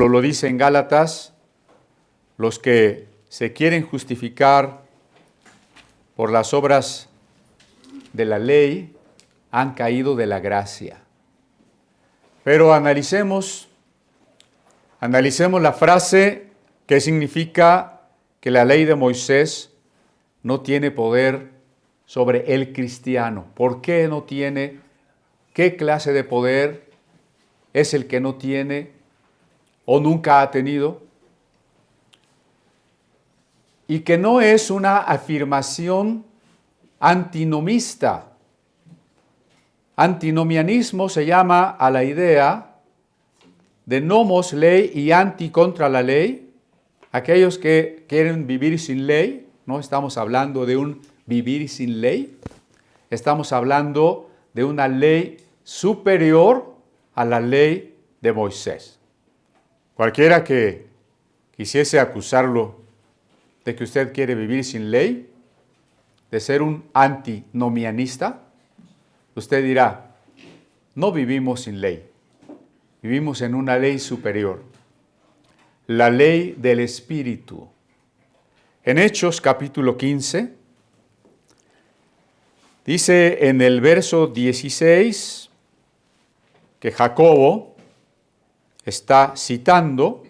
Pablo lo dice en Gálatas, los que se quieren justificar por las obras de la ley han caído de la gracia. Pero analicemos la frase que significa que la ley de Moisés no tiene poder sobre el cristiano. ¿Por qué no tiene? ¿Qué clase de poder es el que no tiene o nunca ha tenido? Y que no es una afirmación antinomista. Antinomianismo se llama a la idea de nomos ley y anti contra la ley. Aquellos que quieren vivir sin ley, no estamos hablando de un vivir sin ley, estamos hablando de una ley superior a la ley de Moisés. Cualquiera que quisiese acusarlo de que usted quiere vivir sin ley, de ser un antinomianista, usted dirá, no vivimos sin ley, vivimos en una ley superior, la ley del Espíritu. En Hechos capítulo 15, dice en el verso 16 que Jacobo está citando,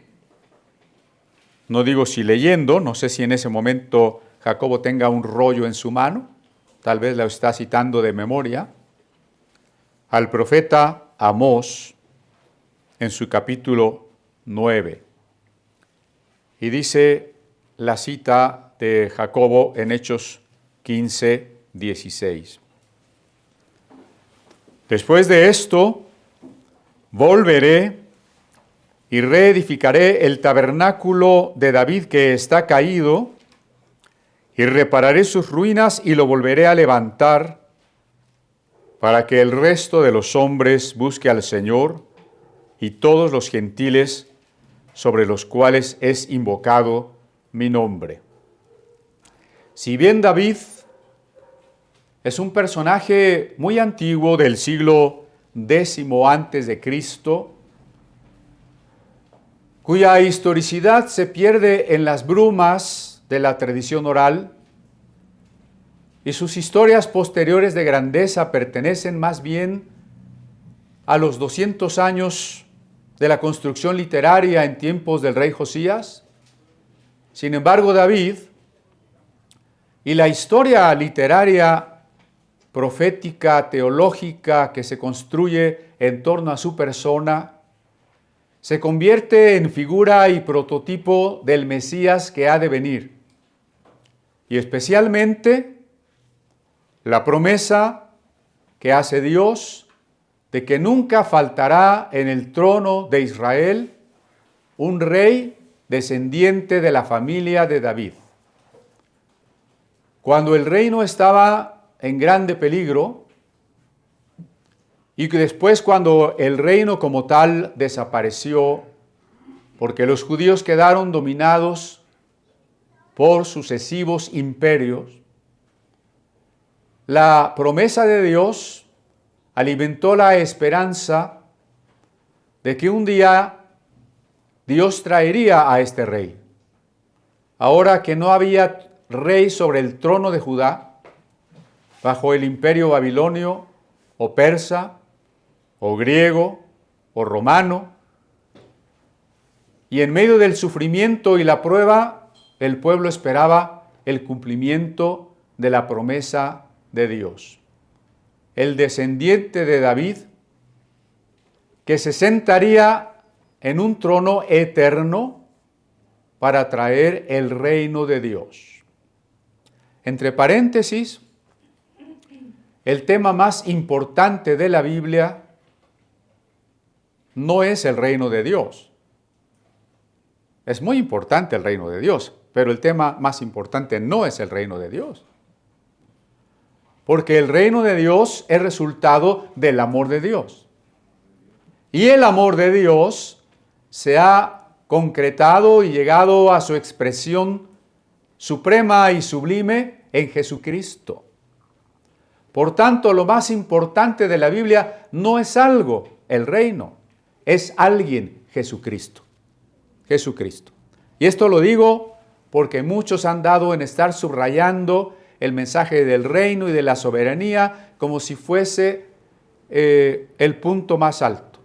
no digo si leyendo, no sé si en ese momento Jacobo tenga un rollo en su mano, tal vez lo está citando de memoria, al profeta Amós en su capítulo 9. Y dice la cita de Jacobo en Hechos 15, 16. Después de esto, volveré y reedificaré el tabernáculo de David que está caído, y repararé sus ruinas y lo volveré a levantar, para que el resto de los hombres busque al Señor y todos los gentiles sobre los cuales es invocado mi nombre. Si bien David es un personaje muy antiguo del siglo X antes de Cristo, cuya historicidad se pierde en las brumas de la tradición oral, y sus historias posteriores de grandeza pertenecen más bien a los 200 años de la construcción literaria en tiempos del rey Josías. Sin embargo, David y la historia literaria, profética, teológica que se construye en torno a su persona, se convierte en figura y prototipo del Mesías que ha de venir. Y especialmente la promesa que hace Dios de que nunca faltará en el trono de Israel un rey descendiente de la familia de David. Cuando el reino estaba en grande peligro, y que después cuando el reino como tal desapareció, porque los judíos quedaron dominados por sucesivos imperios, la promesa de Dios alimentó la esperanza de que un día Dios traería a este rey. Ahora que no había rey sobre el trono de Judá, bajo el imperio babilonio o persa, o griego, o romano, y en medio del sufrimiento y la prueba, el pueblo esperaba el cumplimiento de la promesa de Dios. El descendiente de David, que se sentaría en un trono eterno para traer el reino de Dios. Entre paréntesis, el tema más importante de la Biblia no es el reino de Dios. Es muy importante el reino de Dios, pero el tema más importante no es el reino de Dios. Porque el reino de Dios es resultado del amor de Dios. Y el amor de Dios se ha concretado y llegado a su expresión suprema y sublime en Jesucristo. Por tanto, lo más importante de la Biblia no es algo, el reino, es alguien, Jesucristo. Jesucristo. Y esto lo digo porque muchos han dado en estar subrayando el mensaje del reino y de la soberanía como si fuese el punto más alto.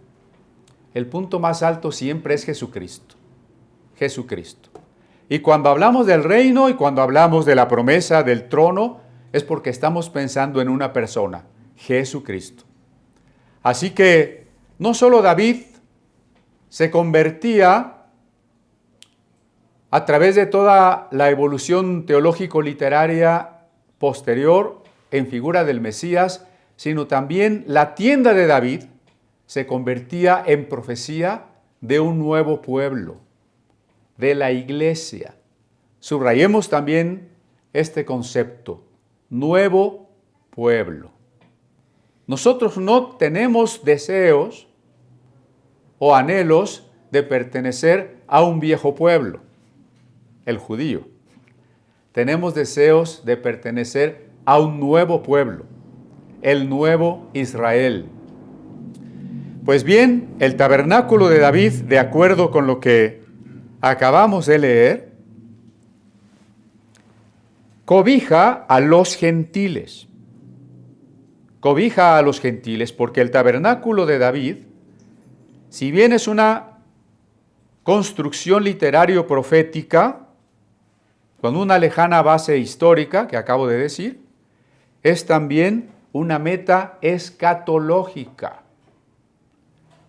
El punto más alto siempre es Jesucristo. Jesucristo. Y cuando hablamos del reino y cuando hablamos de la promesa del trono, es porque estamos pensando en una persona, Jesucristo. Así que no solo David se convertía a través de toda la evolución teológico-literaria posterior en figura del Mesías, sino también la tienda de David se convertía en profecía de un nuevo pueblo, de la iglesia. Subrayemos también este concepto, nuevo pueblo. Nosotros no tenemos deseos o anhelos de pertenecer a un viejo pueblo, el judío. Tenemos deseos de pertenecer a un nuevo pueblo, el nuevo Israel. Pues bien, el tabernáculo de David, de acuerdo con lo que acabamos de leer, cobija a los gentiles. Cobija a los gentiles porque el tabernáculo de David, si bien es una construcción literario-profética, con una lejana base histórica, que acabo de decir, es también una meta escatológica.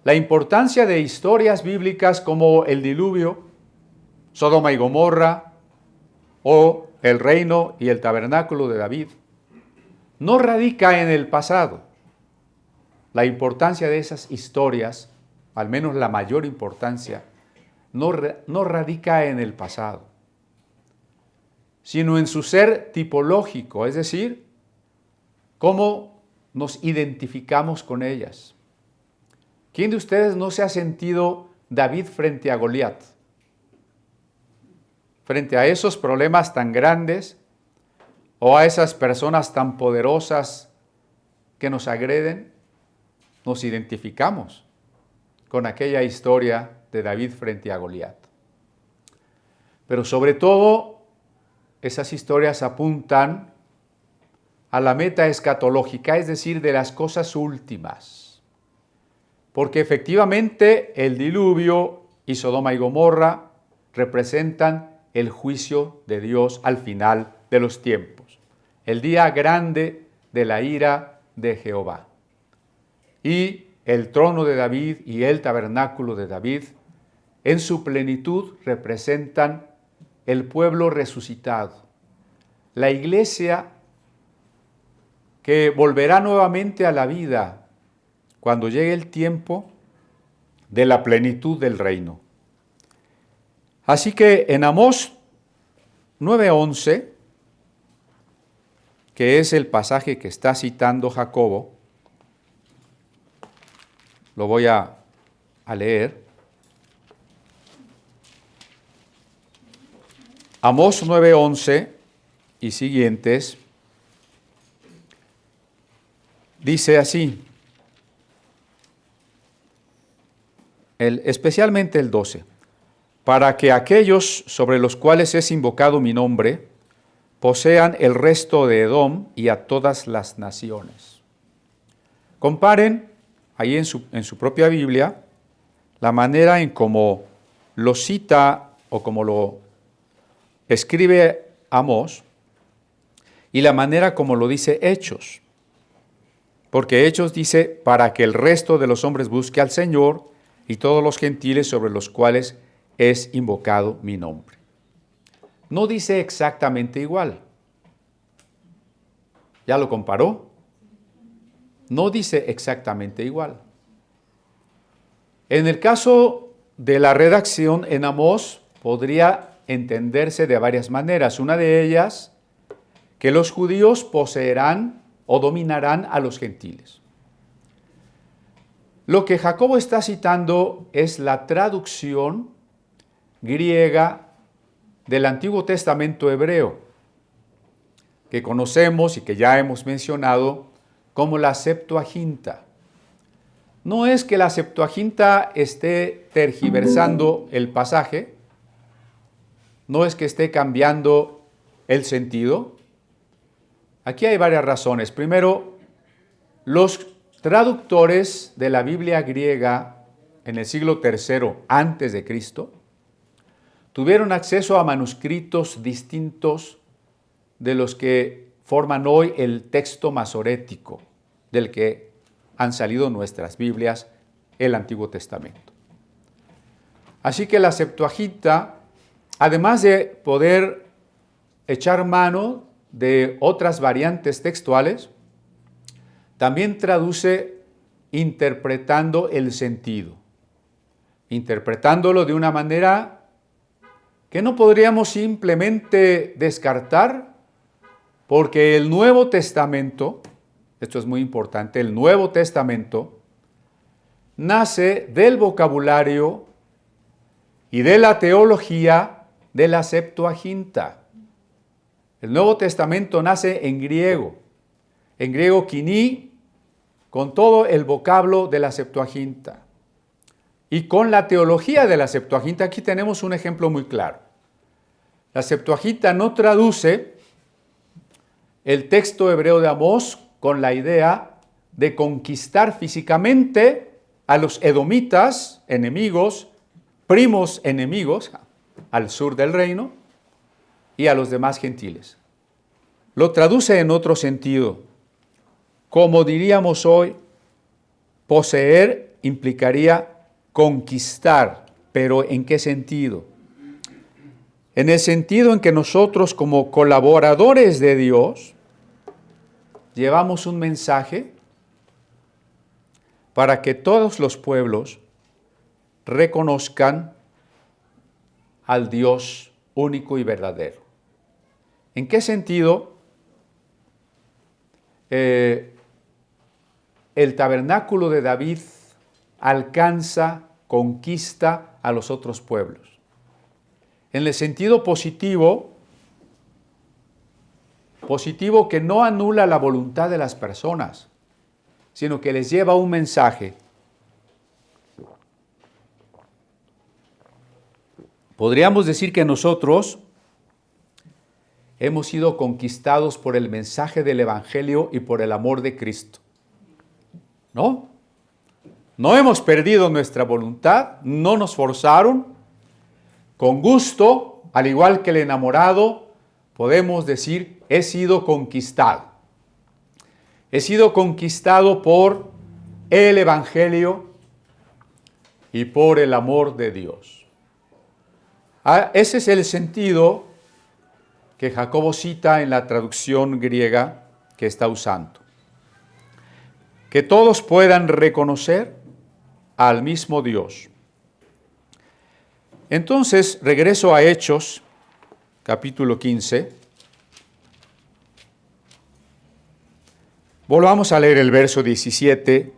La importancia de historias bíblicas como el diluvio, Sodoma y Gomorra, o el reino y el tabernáculo de David, no radica en el pasado. La importancia de esas historias, al menos la mayor importancia, no radica en el pasado, sino en su ser tipológico, es decir, cómo nos identificamos con ellas. ¿Quién de ustedes no se ha sentido David frente a Goliat? Frente a esos problemas tan grandes o a esas personas tan poderosas que nos agreden, nos identificamos con aquella historia de David frente a Goliat. Pero sobre todo, esas historias apuntan a la meta escatológica, es decir, de las cosas últimas. Porque efectivamente el diluvio y Sodoma y Gomorra representan el juicio de Dios al final de los tiempos, el día grande de la ira de Jehová. Y el trono de David y el tabernáculo de David, en su plenitud, representan el pueblo resucitado, la iglesia que volverá nuevamente a la vida cuando llegue el tiempo de la plenitud del reino. Así que en Amós 9:11, que es el pasaje que está citando Jacobo, lo voy a leer. Amós 9:11 y siguientes dice así, especialmente el 12, para que aquellos sobre los cuales es invocado mi nombre posean el resto de Edom y a todas las naciones. Comparen ahí en su propia Biblia la manera en cómo lo cita o como lo escribe Amós y la manera como lo dice Hechos. Porque Hechos dice, para que el resto de los hombres busque al Señor y todos los gentiles sobre los cuales es invocado mi nombre. No dice exactamente igual. ¿Ya lo comparó? No dice exactamente igual. En el caso de la redacción en Amós podría entenderse de varias maneras. Una de ellas, que los judíos poseerán o dominarán a los gentiles. Lo que Jacobo está citando es la traducción griega del Antiguo Testamento hebreo, que conocemos y que ya hemos mencionado como la Septuaginta. no es que la Septuaginta esté tergiversando el pasaje, no es que esté cambiando el sentido. Aquí hay varias razones. Primero, los traductores de la Biblia griega en el siglo III antes de Cristo tuvieron acceso a manuscritos distintos de los que forman hoy el texto masorético del que han salido nuestras Biblias, el Antiguo Testamento. Así que la Septuaginta, además de poder echar mano de otras variantes textuales, también traduce interpretando el sentido, interpretándolo de una manera que no podríamos simplemente descartar, porque el Nuevo Testamento, esto es muy importante, el Nuevo Testamento nace del vocabulario y de la teología de la Septuaginta. El Nuevo Testamento nace en griego kiní, con todo el vocablo de la Septuaginta. Y con la teología de la Septuaginta, aquí tenemos un ejemplo muy claro. La Septuaginta no traduce el texto hebreo de Amós con la idea de conquistar físicamente a los edomitas, enemigos, primos enemigos, al sur del reino, y a los demás gentiles. Lo traduce en otro sentido. Como diríamos hoy, poseer implicaría conquistar, pero ¿en qué sentido? En el sentido en que nosotros como colaboradores de Dios llevamos un mensaje para que todos los pueblos reconozcan al Dios único y verdadero. ¿En qué sentido el tabernáculo de David alcanza, conquista a los otros pueblos? En el sentido positivo que no anula la voluntad de las personas, sino que les lleva un mensaje. Podríamos decir que nosotros hemos sido conquistados por el mensaje del Evangelio y por el amor de Cristo. ¿No? No hemos perdido nuestra voluntad, no nos forzaron. Con gusto, al igual que el enamorado, podemos decir, he sido conquistado. He sido conquistado por el Evangelio y por el amor de Dios. Ese es el sentido que Jacobo cita en la traducción griega que está usando. Que todos puedan reconocer al mismo Dios. Entonces, regreso a Hechos, capítulo 15. Volvamos a leer el verso 17.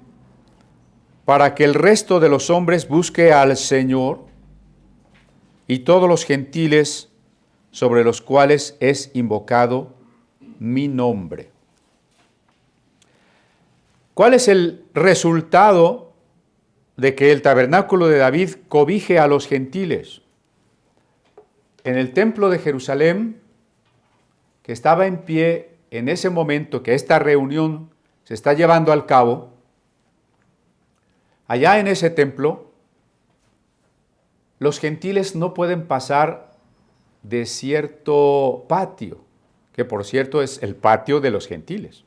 Para que el resto de los hombres busque al Señor y todos los gentiles sobre los cuales es invocado mi nombre. ¿Cuál es el resultado de que el tabernáculo de David cobije a los gentiles? En el templo de Jerusalén, que estaba en pie en ese momento que esta reunión se está llevando al cabo, allá en ese templo, los gentiles no pueden pasar de cierto patio, que por cierto es el patio de los gentiles.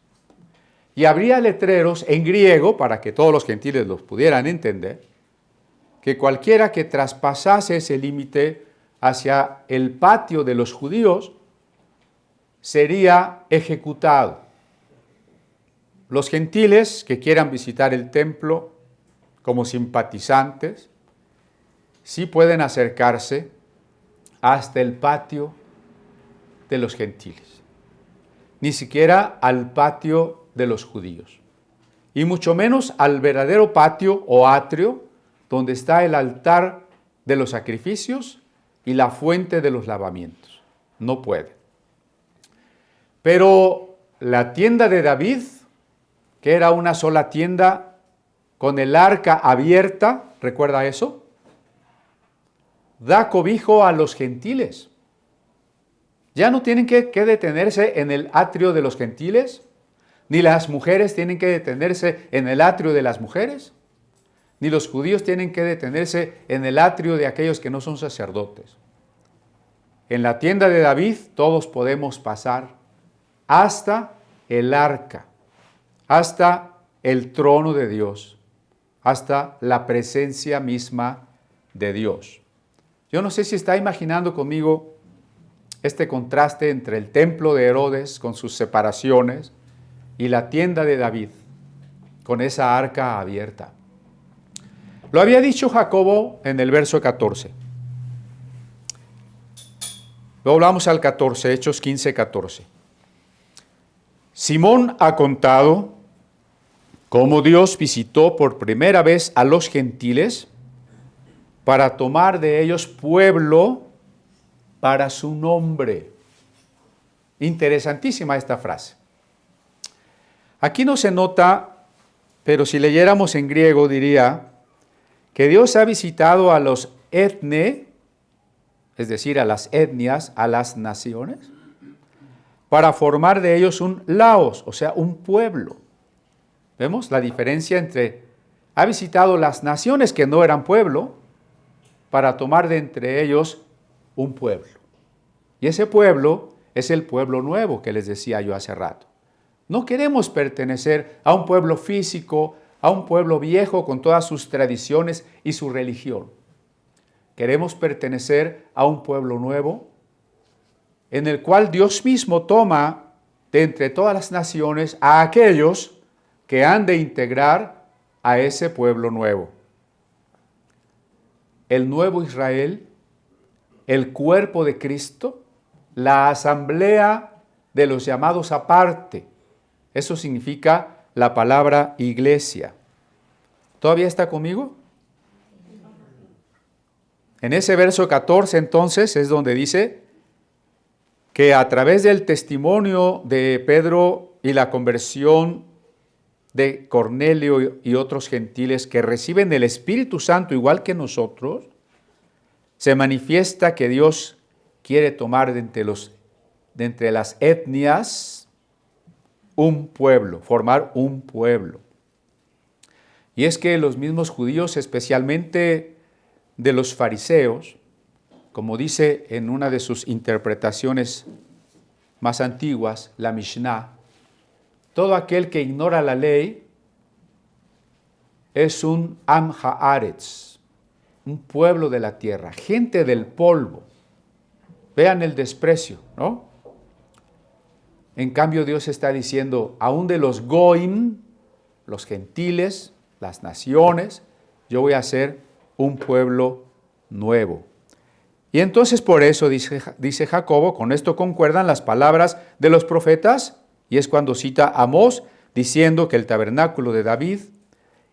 Y habría letreros en griego, para que todos los gentiles los pudieran entender, que cualquiera que traspasase ese límite hacia el patio de los judíos sería ejecutado. Los gentiles que quieran visitar el templo como simpatizantes, sí pueden acercarse hasta el patio de los gentiles, ni siquiera al patio de los judíos, y mucho menos al verdadero patio o atrio, donde está el altar de los sacrificios y la fuente de los lavamientos. No puede. Pero la tienda de David, que era una sola tienda con el arca abierta, ¿recuerda eso? Da cobijo a los gentiles. Ya no tienen que detenerse en el atrio de los gentiles, ni las mujeres tienen que detenerse en el atrio de las mujeres, ni los judíos tienen que detenerse en el atrio de aquellos que no son sacerdotes. En la tienda de David todos podemos pasar hasta el arca, hasta el trono de Dios, hasta la presencia misma de Dios. Yo no sé si está imaginando conmigo este contraste entre el templo de Herodes con sus separaciones y la tienda de David con esa arca abierta. Lo había dicho Jacobo en el verso 14. Luego hablamos al 14, Hechos 15, 14. Simón ha contado cómo Dios visitó por primera vez a los gentiles para tomar de ellos pueblo para su nombre. Interesantísima esta frase. Aquí no se nota, pero si leyéramos en griego diría que Dios ha visitado a los etne, es decir, a las etnias, a las naciones, para formar de ellos un laos, o sea, un pueblo. ¿Vemos la diferencia entre ha visitado las naciones que no eran pueblo para tomar de entre ellos un pueblo? Y ese pueblo es el pueblo nuevo que les decía yo hace rato. No queremos pertenecer a un pueblo físico, a un pueblo viejo con todas sus tradiciones y su religión. Queremos pertenecer a un pueblo nuevo en el cual Dios mismo toma de entre todas las naciones a aquellos que han de integrar a ese pueblo nuevo. El nuevo Israel, el cuerpo de Cristo, la asamblea de los llamados aparte. Eso significa la palabra iglesia. ¿Todavía está conmigo? En ese verso 14 entonces es donde dice que a través del testimonio de Pedro y la conversión de Cornelio y otros gentiles que reciben el Espíritu Santo igual que nosotros, se manifiesta que Dios quiere tomar de entre las etnias un pueblo, formar un pueblo. Y es que los mismos judíos, especialmente de los fariseos, como dice en una de sus interpretaciones más antiguas, la Mishnah, todo aquel que ignora la ley es un Am Haaretz, un pueblo de la tierra, gente del polvo. Vean el desprecio, ¿no? En cambio, Dios está diciendo, aún de los goim, los gentiles, las naciones, yo voy a hacer un pueblo nuevo. Y entonces por eso dice Jacobo, con esto concuerdan las palabras de los profetas, y es cuando cita a Amós, diciendo que el tabernáculo de David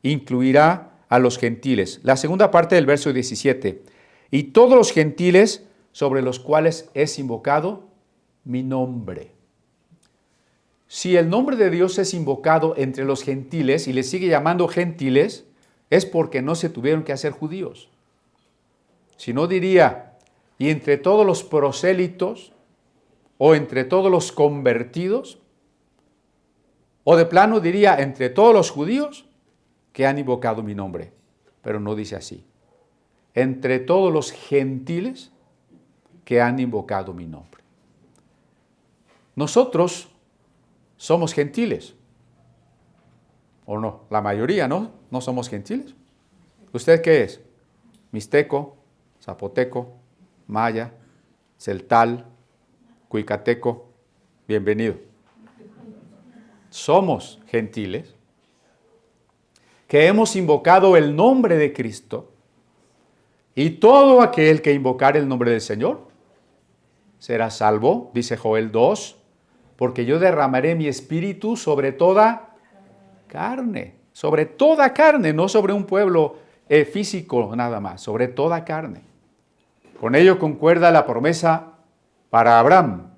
incluirá a los gentiles. La segunda parte del verso 17, y todos los gentiles sobre los cuales es invocado mi nombre. Si el nombre de Dios es invocado entre los gentiles y le sigue llamando gentiles, es porque no se tuvieron que hacer judíos. Si no diría, y entre todos los prosélitos, o entre todos los convertidos, o de plano diría, entre todos los judíos que han invocado mi nombre. Pero no dice así. Entre todos los gentiles que han invocado mi nombre. Nosotros somos gentiles, ¿o no? La mayoría, ¿no? No somos gentiles. ¿Usted qué es? Mixteco, zapoteco, maya, celtal, cuicateco. Bienvenido. Somos gentiles que hemos invocado el nombre de Cristo, y todo aquel que invocar el nombre del Señor será salvo, dice Joel 2, porque yo derramaré mi espíritu sobre toda carne, no sobre un pueblo físico nada más, sobre toda carne. Con ello concuerda la promesa para Abraham.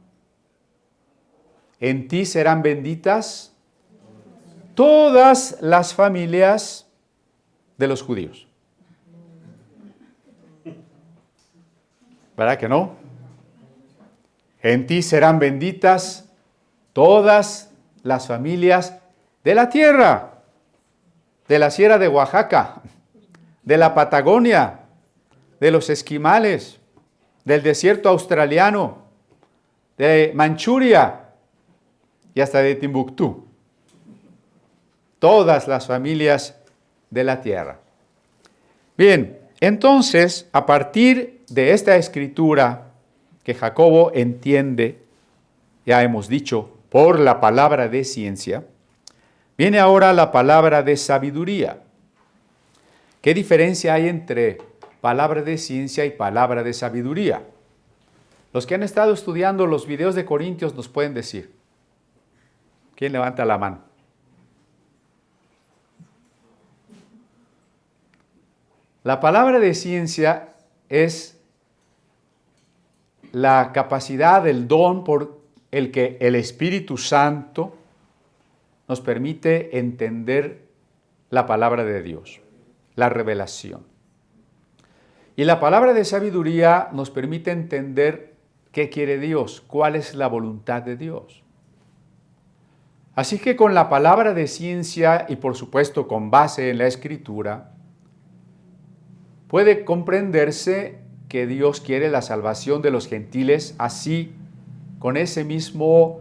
En ti serán benditas todas las familias de los judíos. ¿Verdad que no? En ti serán benditas todas las familias de la tierra, de la sierra de Oaxaca, de la Patagonia, de los esquimales, del desierto australiano, de Manchuria y hasta de Timbuktu. Todas las familias de la tierra. Bien, entonces, a partir de esta escritura que Jacobo entiende, ya hemos dicho, por la palabra de ciencia, viene ahora la palabra de sabiduría. ¿Qué diferencia hay entre palabra de ciencia y palabra de sabiduría? Los que han estado estudiando los videos de Corintios nos pueden decir. ¿Quién levanta la mano? La palabra de ciencia es la capacidad, el don por el que el Espíritu Santo nos permite entender la palabra de Dios, la revelación. Y la palabra de sabiduría nos permite entender qué quiere Dios, cuál es la voluntad de Dios. Así que con la palabra de ciencia y por supuesto con base en la Escritura, puede comprenderse que Dios quiere la salvación de los gentiles así, con ese mismo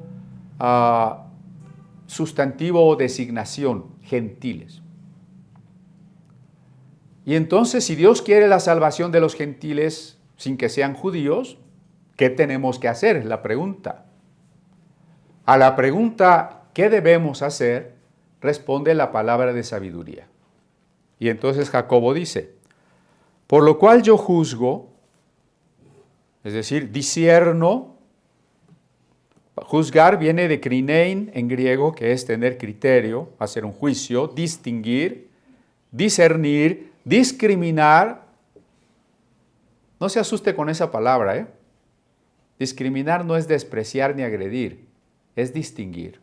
sustantivo o designación, gentiles. Y entonces, si Dios quiere la salvación de los gentiles sin que sean judíos, ¿qué tenemos que hacer? Es la pregunta. A la pregunta, ¿qué debemos hacer?, responde la palabra de sabiduría. Y entonces Jacobo dice, por lo cual yo juzgo, es decir, discierno. Juzgar viene de krinein en griego, que es tener criterio, hacer un juicio, distinguir, discernir, discriminar. No se asuste con esa palabra, ¿eh? Discriminar no es despreciar ni agredir, es distinguir.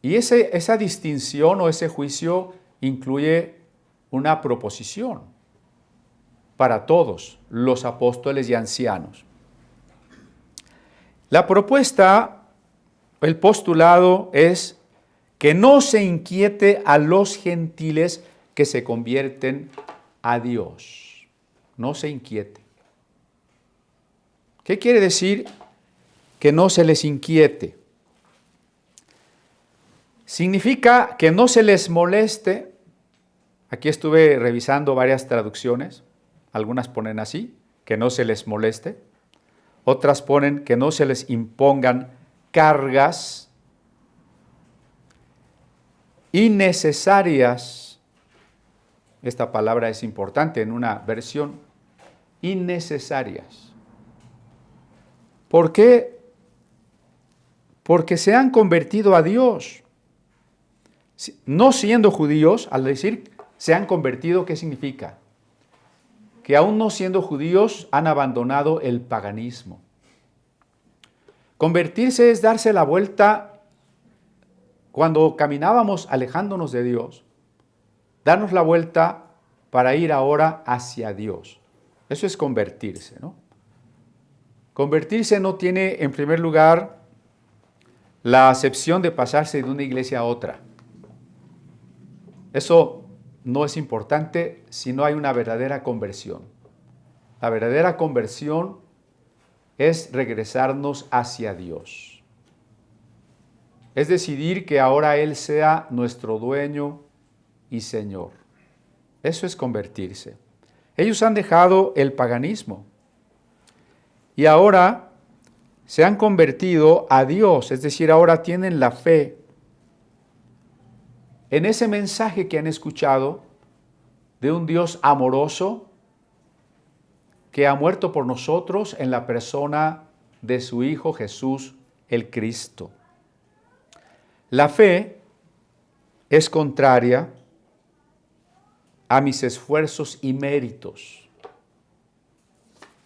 Y esa distinción o ese juicio incluye una proposición para todos los apóstoles y ancianos. La propuesta, el postulado es que no se inquiete a los gentiles que se convierten a Dios. No se inquiete. ¿Qué quiere decir que no se les inquiete? Significa que no se les moleste. Aquí estuve revisando varias traducciones. Algunas ponen así, que no se les moleste. Otras ponen que no se les impongan cargas innecesarias. Esta palabra es importante en una versión. Innecesarias. ¿Por qué? Porque se han convertido a Dios. No siendo judíos, al decir se han convertido, ¿qué significa? Que aún no siendo judíos han abandonado el paganismo. Convertirse es darse la vuelta cuando caminábamos alejándonos de Dios, darnos la vuelta para ir ahora hacia Dios. Eso es convertirse, ¿no? Convertirse no tiene, en primer lugar, la acepción de pasarse de una iglesia a otra. Eso no es importante si no hay una verdadera conversión. La verdadera conversión es regresarnos hacia Dios. Es decidir que ahora Él sea nuestro dueño y Señor. Eso es convertirse. Ellos han dejado el paganismo y ahora se han convertido a Dios, es decir, ahora tienen la fe en ese mensaje que han escuchado de un Dios amoroso que ha muerto por nosotros en la persona de su Hijo Jesús el Cristo. La fe es contraria a mis esfuerzos y méritos.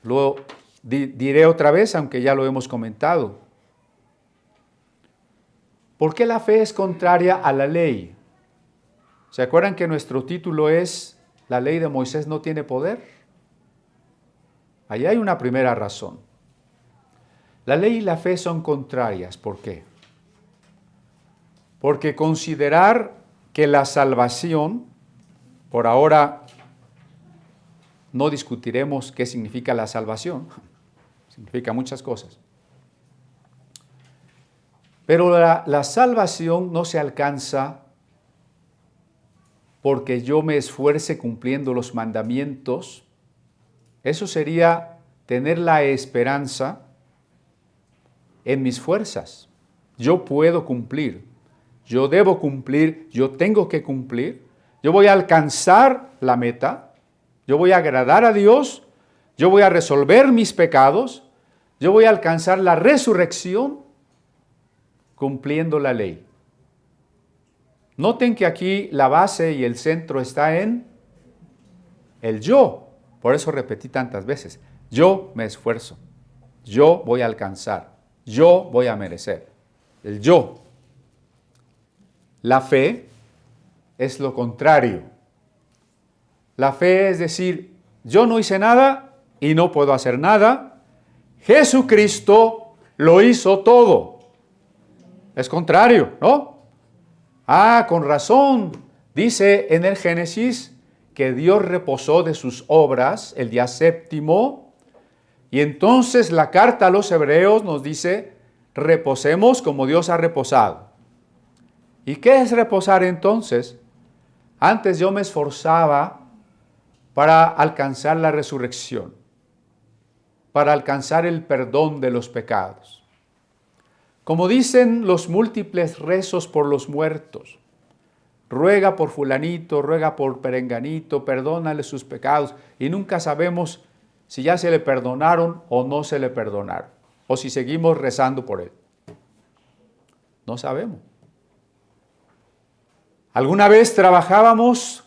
Lo diré otra vez, aunque ya lo hemos comentado. ¿Por qué la fe es contraria a la ley? ¿Se acuerdan que nuestro título es ¿La ley de Moisés no tiene poder? Ahí hay una primera razón. La ley y la fe son contrarias. ¿Por qué? Porque considerar que la salvación, por ahora no discutiremos qué significa la salvación, significa muchas cosas. Pero la salvación no se alcanza porque yo me esfuerce cumpliendo los mandamientos. Eso sería tener la esperanza en mis fuerzas. Yo puedo cumplir, yo debo cumplir, yo tengo que cumplir, yo voy a alcanzar la meta, yo voy a agradar a Dios, yo voy a resolver mis pecados, yo voy a alcanzar la resurrección cumpliendo la ley. Noten que aquí la base y el centro está en el yo. Por eso repetí tantas veces. Yo me esfuerzo. Yo voy a alcanzar. Yo voy a merecer. El yo. La fe es lo contrario. La fe es decir, yo no hice nada y no puedo hacer nada. Jesucristo lo hizo todo. Es contrario, ¿no? Ah, con razón. Dice en el Génesis que Dios reposó de sus obras el día séptimo. Y entonces la carta a los hebreos nos dice, reposemos como Dios ha reposado. ¿Y qué es reposar entonces? Antes yo me esforzaba para alcanzar la resurrección, para alcanzar el perdón de los pecados. Como dicen los múltiples rezos por los muertos, ruega por fulanito, ruega por perenganito, perdónale sus pecados, y nunca sabemos si ya se le perdonaron o no se le perdonaron, o si seguimos rezando por él. No sabemos. Alguna vez trabajábamos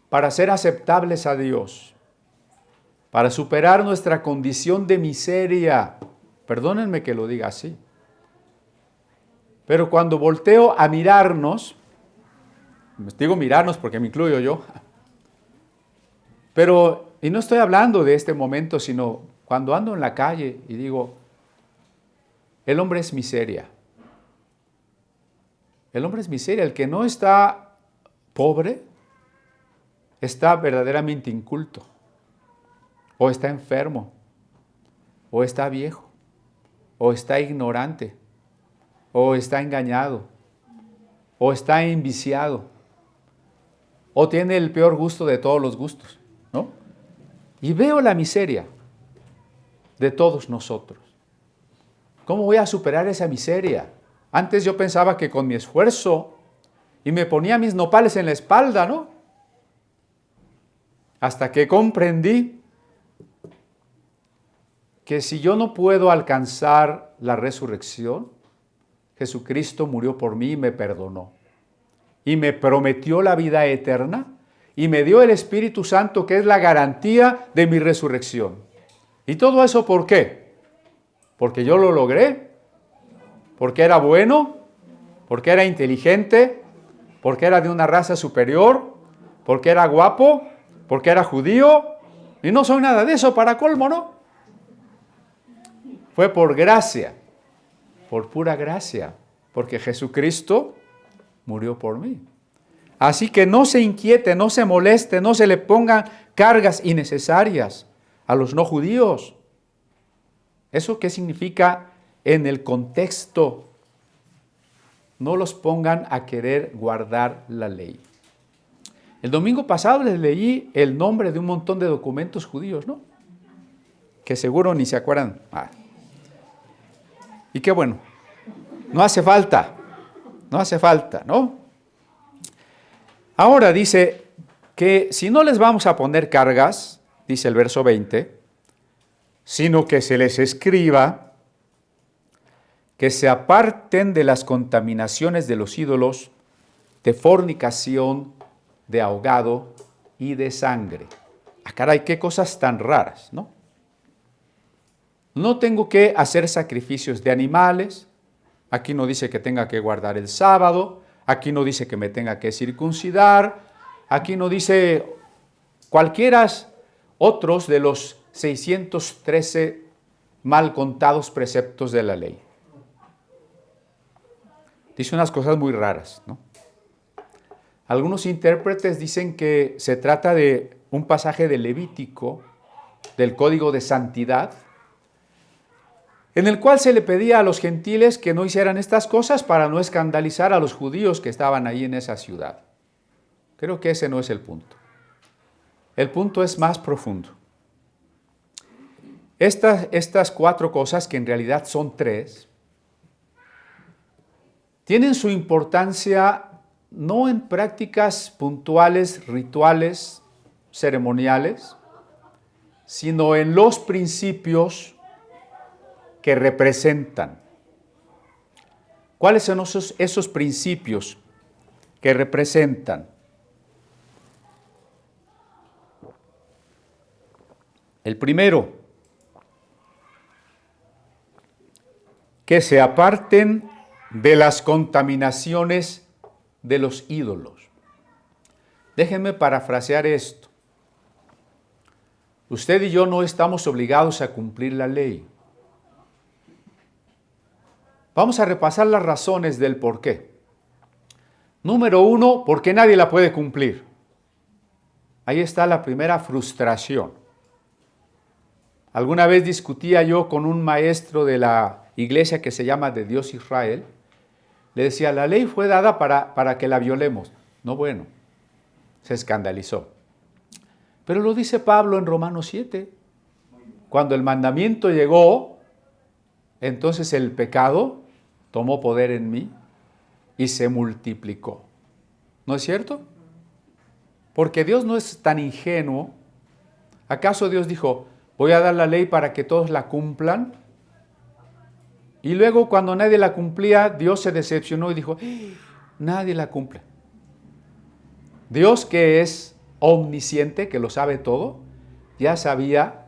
para ser aceptables a Dios, para superar nuestra condición de miseria. Perdónenme que lo diga así. Pero cuando volteo a mirarnos, digo mirarnos porque me incluyo yo, pero, y no estoy hablando de este momento, sino cuando ando en la calle y digo, el hombre es miseria. El hombre es miseria. El que no está pobre, está verdaderamente inculto, o está enfermo, o está viejo, o está ignorante, o está engañado, o está enviciado, o tiene el peor gusto de todos los gustos, ¿no? Y veo la miseria de todos nosotros. ¿Cómo voy a superar esa miseria? Antes yo pensaba que con mi esfuerzo, y me ponía mis nopales en la espalda, ¿no? Hasta que comprendí que si yo no puedo alcanzar la resurrección, Jesucristo murió por mí y me perdonó. Y me prometió la vida eterna y me dio el Espíritu Santo, que es la garantía de mi resurrección. ¿Y todo eso por qué? Porque yo lo logré, porque era bueno, porque era inteligente, porque era de una raza superior, porque era guapo, porque era judío, y no soy nada de eso, para colmo, ¿no? Fue por gracia. Por pura gracia, porque Jesucristo murió por mí. Así que no se inquiete, no se moleste, no se le pongan cargas innecesarias a los no judíos. ¿Eso qué significa en el contexto? No los pongan a querer guardar la ley. El domingo pasado les leí el nombre de un montón de documentos judíos, ¿no? Que seguro ni se acuerdan. Y qué bueno, no hace falta, ¿no? Ahora dice que si no les vamos a poner cargas, dice el verso 20, sino que se les escriba que se aparten de las contaminaciones de los ídolos, de fornicación, de ahogado y de sangre. Ah, caray, qué cosas tan raras, ¿no? No tengo que hacer sacrificios de animales. Aquí no dice que tenga que guardar el sábado. Aquí no dice que me tenga que circuncidar, aquí no dice cualquiera otros de los 613 mal contados preceptos de la ley. Dice unas cosas muy raras, ¿no? Algunos intérpretes dicen que se trata de un pasaje de Levítico, del Código de Santidad, en el cual se le pedía a los gentiles que no hicieran estas cosas para no escandalizar a los judíos que estaban ahí en esa ciudad. Creo que ese no es el punto. El punto es más profundo. Estas 4 cosas, que en realidad son 3, tienen su importancia no en prácticas puntuales, rituales, ceremoniales, sino en los principios que representan. ¿Cuáles son esos principios que representan? El primero, que se aparten de las contaminaciones de los ídolos. Déjenme parafrasear esto. Usted y yo no estamos obligados a cumplir la ley. Vamos a repasar las razones del por qué. Número 1, porque nadie la puede cumplir. Ahí está la primera frustración. Alguna vez discutía yo con un maestro de la iglesia que se llama de Dios Israel. Le decía, la ley fue dada para que la violemos. No, bueno, se escandalizó. Pero lo dice Pablo en Romanos 7. Cuando el mandamiento llegó, entonces el pecado tomó poder en mí y se multiplicó. ¿No es cierto? Porque Dios no es tan ingenuo. ¿Acaso Dios dijo, voy a dar la ley para que todos la cumplan? Y luego cuando nadie la cumplía, Dios se decepcionó y dijo, nadie la cumple. Dios, que es omnisciente, que lo sabe todo, ya sabía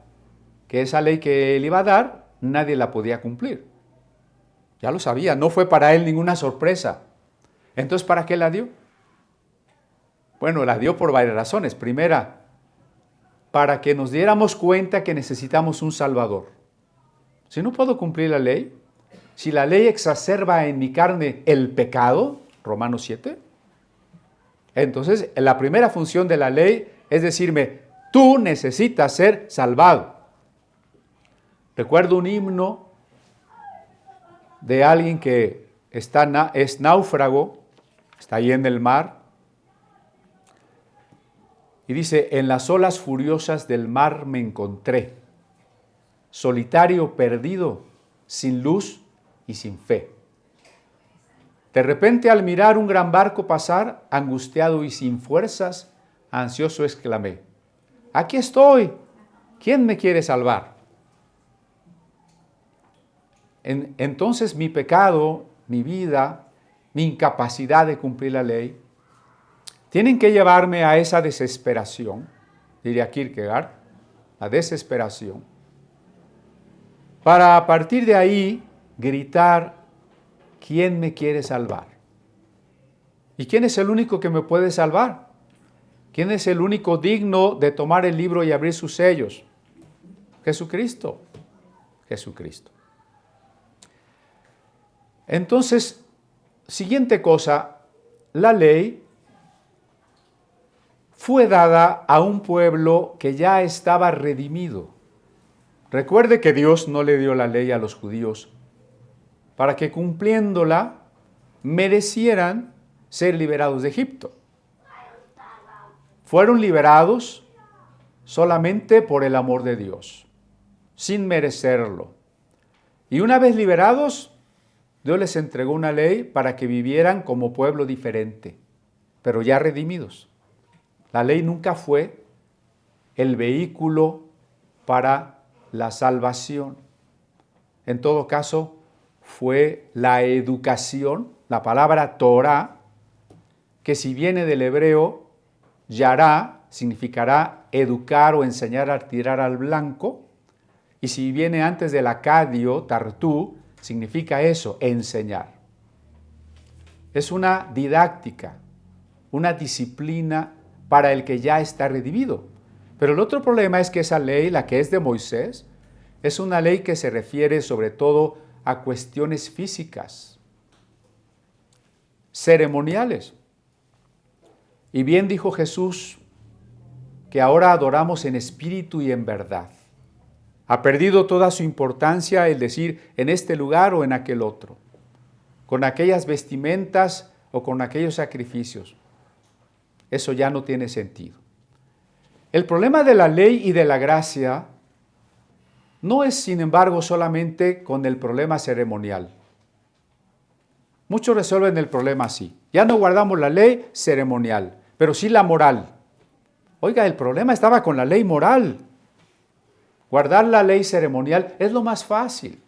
que esa ley que él iba a dar, nadie la podía cumplir. Ya lo sabía, no fue para él ninguna sorpresa. Entonces, ¿para qué la dio? Bueno, la dio por varias razones. Primera, para que nos diéramos cuenta que necesitamos un Salvador. Si no puedo cumplir la ley, si la ley exacerba en mi carne el pecado, Romanos 7, entonces la primera función de la ley es decirme, tú necesitas ser salvado. Recuerdo un himno de alguien que es náufrago, está ahí en el mar, y dice, en las olas furiosas del mar me encontré, solitario, perdido, sin luz y sin fe. De repente, al mirar un gran barco pasar, angustiado y sin fuerzas, ansioso exclamé, aquí estoy, ¿quién me quiere salvar? Entonces mi pecado, mi vida, mi incapacidad de cumplir la ley, tienen que llevarme a esa desesperación, diría Kierkegaard, la desesperación, para a partir de ahí gritar, ¿quién me quiere salvar? ¿Y quién es el único que me puede salvar? ¿Quién es el único digno de tomar el libro y abrir sus sellos? Jesucristo. Jesucristo. Entonces, siguiente cosa, la ley fue dada a un pueblo que ya estaba redimido. Recuerde que Dios no le dio la ley a los judíos para que cumpliéndola merecieran ser liberados de Egipto. Fueron liberados solamente por el amor de Dios, sin merecerlo. Y una vez liberados, Dios les entregó una ley para que vivieran como pueblo diferente, pero ya redimidos. La ley nunca fue el vehículo para la salvación. En todo caso, fue la educación, la palabra Torah, que si viene del hebreo, yará, significará educar o enseñar a tirar al blanco, y si viene antes del acadio, tartú, significa eso, enseñar. Es una didáctica, una disciplina para el que ya está redimido. Pero el otro problema es que esa ley, la que es de Moisés, es una ley que se refiere sobre todo a cuestiones físicas, ceremoniales. Y bien dijo Jesús que ahora adoramos en espíritu y en verdad. Ha perdido toda su importancia el decir en este lugar o en aquel otro, con aquellas vestimentas o con aquellos sacrificios. Eso ya no tiene sentido. El problema de la ley y de la gracia no es, sin embargo, solamente con el problema ceremonial. Muchos resuelven el problema así. Ya no guardamos la ley ceremonial, pero sí la moral. Oiga, el problema estaba con la ley moral. Guardar la ley ceremonial es lo más fácil,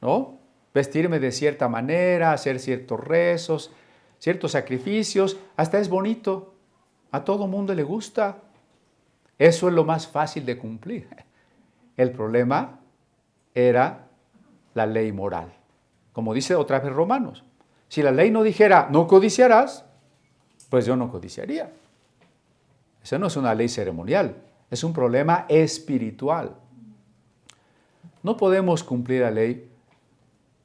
¿no? Vestirme de cierta manera, hacer ciertos rezos, ciertos sacrificios, hasta es bonito. A todo mundo le gusta. Eso es lo más fácil de cumplir. El problema era la ley moral. Como dice otra vez Romanos, si la ley no dijera no codiciarás, pues yo no codiciaría. Esa no es una ley ceremonial, es un problema espiritual. No podemos cumplir la ley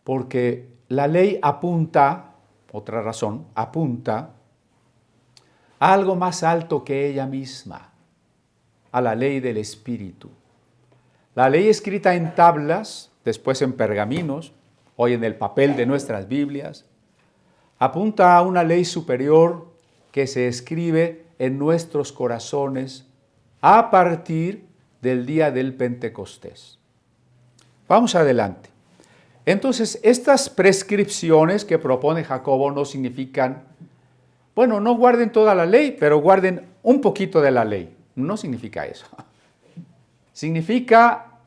porque la ley apunta, otra razón, apunta a algo más alto que ella misma, a la ley del Espíritu. La ley escrita en tablas, después en pergaminos, hoy en el papel de nuestras Biblias, apunta a una ley superior que se escribe en nuestros corazones a partir del día del Pentecostés. Vamos adelante. Entonces, estas prescripciones que propone Jacobo no significan, bueno, no guarden toda la ley, pero guarden un poquito de la ley. No significa eso. Significa,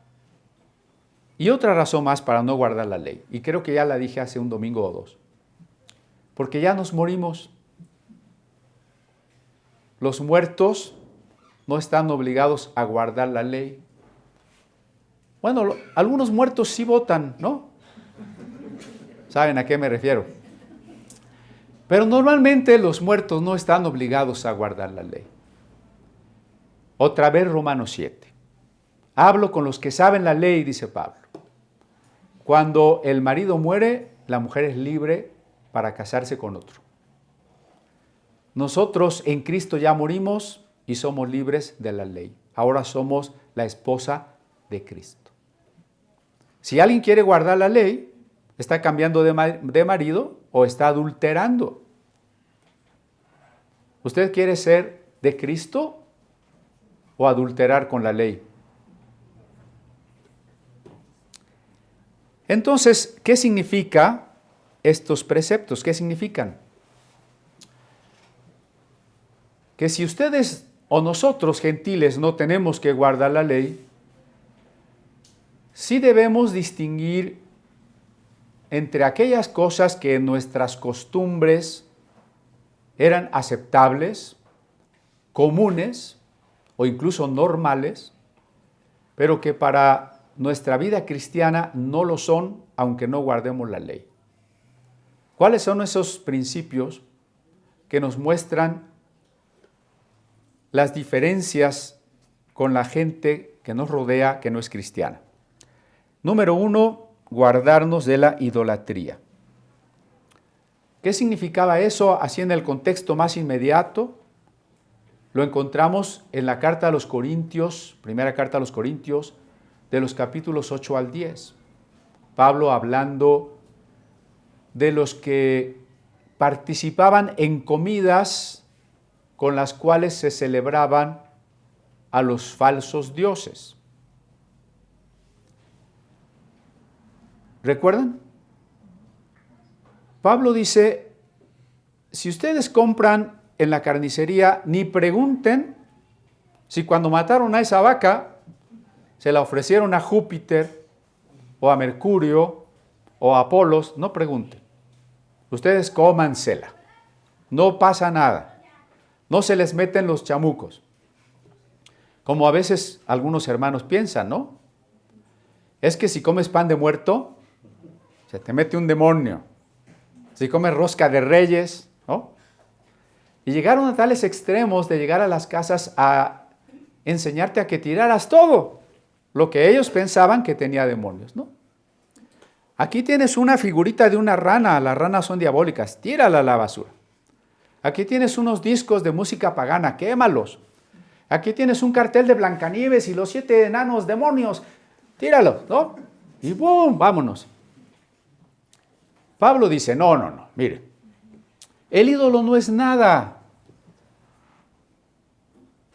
y otra razón más para no guardar la ley, y creo que ya la dije hace un domingo o dos, porque ya nos morimos. Los muertos no están obligados a guardar la ley. Bueno, algunos muertos sí votan, ¿no? ¿Saben a qué me refiero? Pero normalmente los muertos no están obligados a guardar la ley. Otra vez Romanos 7. Hablo con los que saben la ley, dice Pablo. Cuando el marido muere, la mujer es libre para casarse con otro. Nosotros en Cristo ya morimos y somos libres de la ley. Ahora somos la esposa de Cristo. Si alguien quiere guardar la ley, está cambiando de marido o está adulterando. ¿Usted quiere ser de Cristo o adulterar con la ley? Entonces, ¿qué significa estos preceptos? ¿Qué significan? Que si ustedes o nosotros, gentiles, no tenemos que guardar la ley, sí debemos distinguir entre aquellas cosas que en nuestras costumbres eran aceptables, comunes o incluso normales, pero que para nuestra vida cristiana no lo son, aunque no guardemos la ley. ¿Cuáles son esos principios que nos muestran las diferencias con la gente que nos rodea, que no es cristiana? Número 1, guardarnos de la idolatría. ¿Qué significaba eso así en el contexto más inmediato? Lo encontramos en la carta a los Corintios, primera carta a los Corintios, de los capítulos 8 al 10. Pablo hablando de los que participaban en comidas con las cuales se celebraban a los falsos dioses. ¿Recuerdan? Pablo dice, si ustedes compran en la carnicería, ni pregunten si cuando mataron a esa vaca se la ofrecieron a Júpiter o a Mercurio o a Apolos, no pregunten. Ustedes cómansela, no pasa nada, no se les meten los chamucos. Como a veces algunos hermanos piensan, ¿no? Es que si comes pan de muerto, se te mete un demonio. si comes rosca de reyes, ¿no? Y llegaron a tales extremos de llegar a las casas a enseñarte a que tiraras todo lo que ellos pensaban que tenía demonios, ¿no? Aquí tienes una figurita de una rana, las ranas son diabólicas, tírala a la basura. Aquí tienes unos discos de música pagana, quémalos. Aquí tienes un cartel de Blancanieves y los 7 enanos demonios, tíralos, ¿no? Y ¡boom! Vámonos. Pablo dice, no, mire, el ídolo no es nada.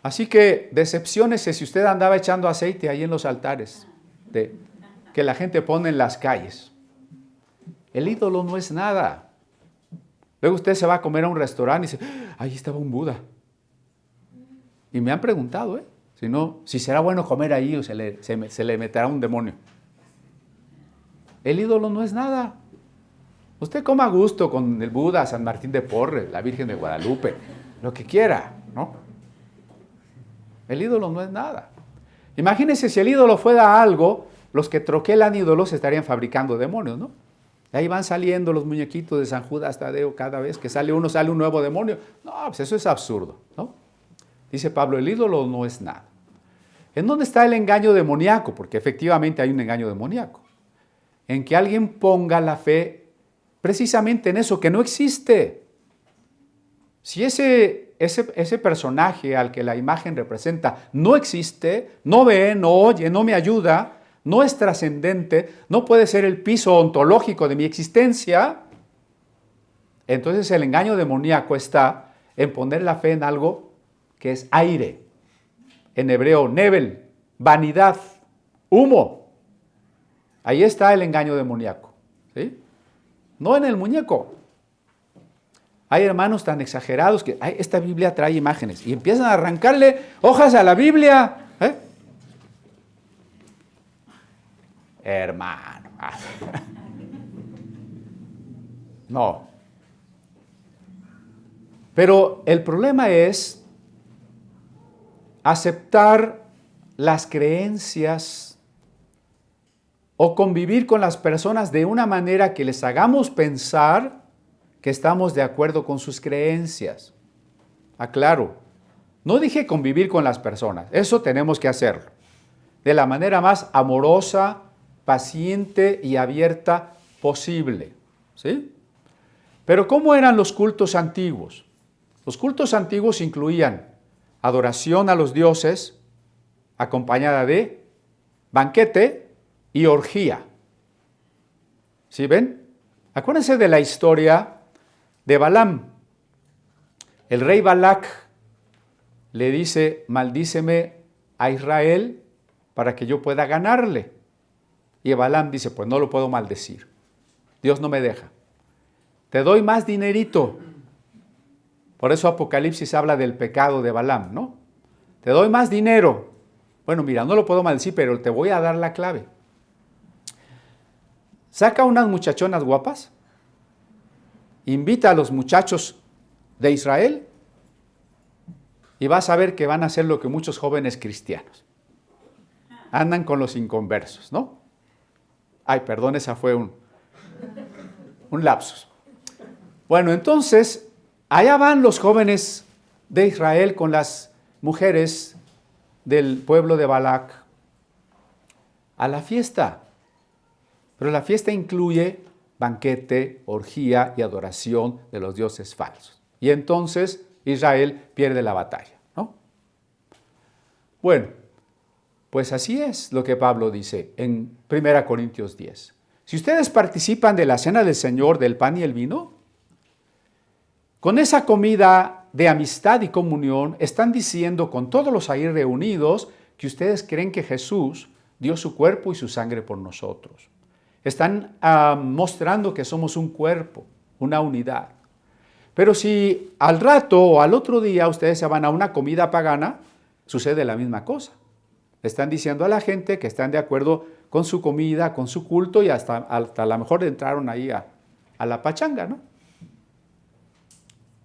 Así que decepciónese si usted andaba echando aceite ahí en los altares que la gente pone en las calles. El ídolo no es nada. Luego usted se va a comer a un restaurante y dice, ahí estaba un Buda. Y me han preguntado, si será bueno comer ahí o se le meterá un demonio. El ídolo no es nada. Usted coma a gusto con el Buda, San Martín de Porres, la Virgen de Guadalupe, lo que quiera, ¿no? El ídolo no es nada. Imagínense si el ídolo fuera algo, los que troquelan ídolos estarían fabricando demonios, ¿no? Ahí van saliendo los muñequitos de San Judas Tadeo, cada vez que sale un nuevo demonio. No, pues eso es absurdo, ¿no? Dice Pablo, el ídolo no es nada. ¿En dónde está el engaño demoníaco? Porque efectivamente hay un engaño demoníaco. En que alguien ponga la fe precisamente en eso que no existe. Si ese personaje al que la imagen representa no existe, no ve, no oye, no me ayuda, no es trascendente, no puede ser el piso ontológico de mi existencia, entonces el engaño demoníaco está en poner la fe en algo que es aire. En hebreo, nevel, vanidad, humo. Ahí está el engaño demoníaco, ¿sí? No en el muñeco. Hay hermanos tan exagerados que esta Biblia trae imágenes y empiezan a arrancarle hojas a la Biblia. Hermano. No. Pero el problema es aceptar las creencias o convivir con las personas de una manera que les hagamos pensar que estamos de acuerdo con sus creencias. Aclaro, no dije convivir con las personas, eso tenemos que hacerlo de la manera más amorosa, paciente y abierta posible, ¿sí? Pero ¿cómo eran los cultos antiguos? Los cultos antiguos incluían adoración a los dioses, acompañada de banquete y orgía. ¿Sí ven? Acuérdense de la historia de Balaam. El rey Balac le dice, maldíceme a Israel para que yo pueda ganarle. Y Balaam dice, pues no lo puedo maldecir. Dios no me deja. Te doy más dinerito. Por eso Apocalipsis habla del pecado de Balaam, ¿no? Te doy más dinero. Bueno, mira, no lo puedo maldecir, pero te voy a dar la clave. Saca unas muchachonas guapas, invita a los muchachos de Israel y vas a ver que van a hacer lo que muchos jóvenes cristianos. Andan con los inconversos, ¿no? Ay, perdón, esa fue un lapsus. Bueno, entonces, allá van los jóvenes de Israel con las mujeres del pueblo de Balac a la fiesta. Pero la fiesta incluye banquete, orgía y adoración de los dioses falsos. Y entonces Israel pierde la batalla, ¿no? Bueno, pues así es lo que Pablo dice en 1 Corintios 10. Si ustedes participan de la cena del Señor, del pan y el vino, con esa comida de amistad y comunión están diciendo con todos los ahí reunidos que ustedes creen que Jesús dio su cuerpo y su sangre por nosotros. Están mostrando que somos un cuerpo, una unidad. Pero si al rato o al otro día ustedes se van a una comida pagana, sucede la misma cosa. Están diciendo a la gente que están de acuerdo con su comida, con su culto y hasta a lo mejor entraron ahí a la pachanga, ¿no?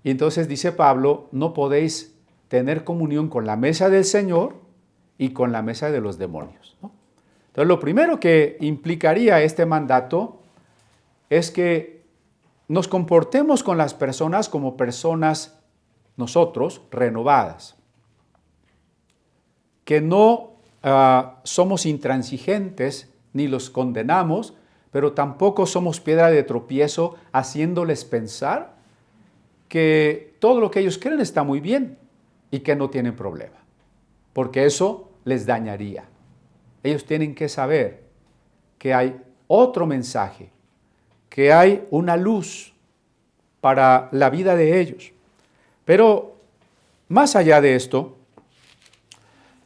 Y entonces dice Pablo, no podéis tener comunión con la mesa del Señor y con la mesa de los demonios, ¿no? Entonces, lo primero que implicaría este mandato es que nos comportemos con las personas como personas nosotros renovadas, que no somos intransigentes ni los condenamos, pero tampoco somos piedra de tropiezo haciéndoles pensar que todo lo que ellos creen está muy bien y que no tienen problema, porque eso les dañaría. Ellos tienen que saber que hay otro mensaje, que hay una luz para la vida de ellos. Pero más allá de esto,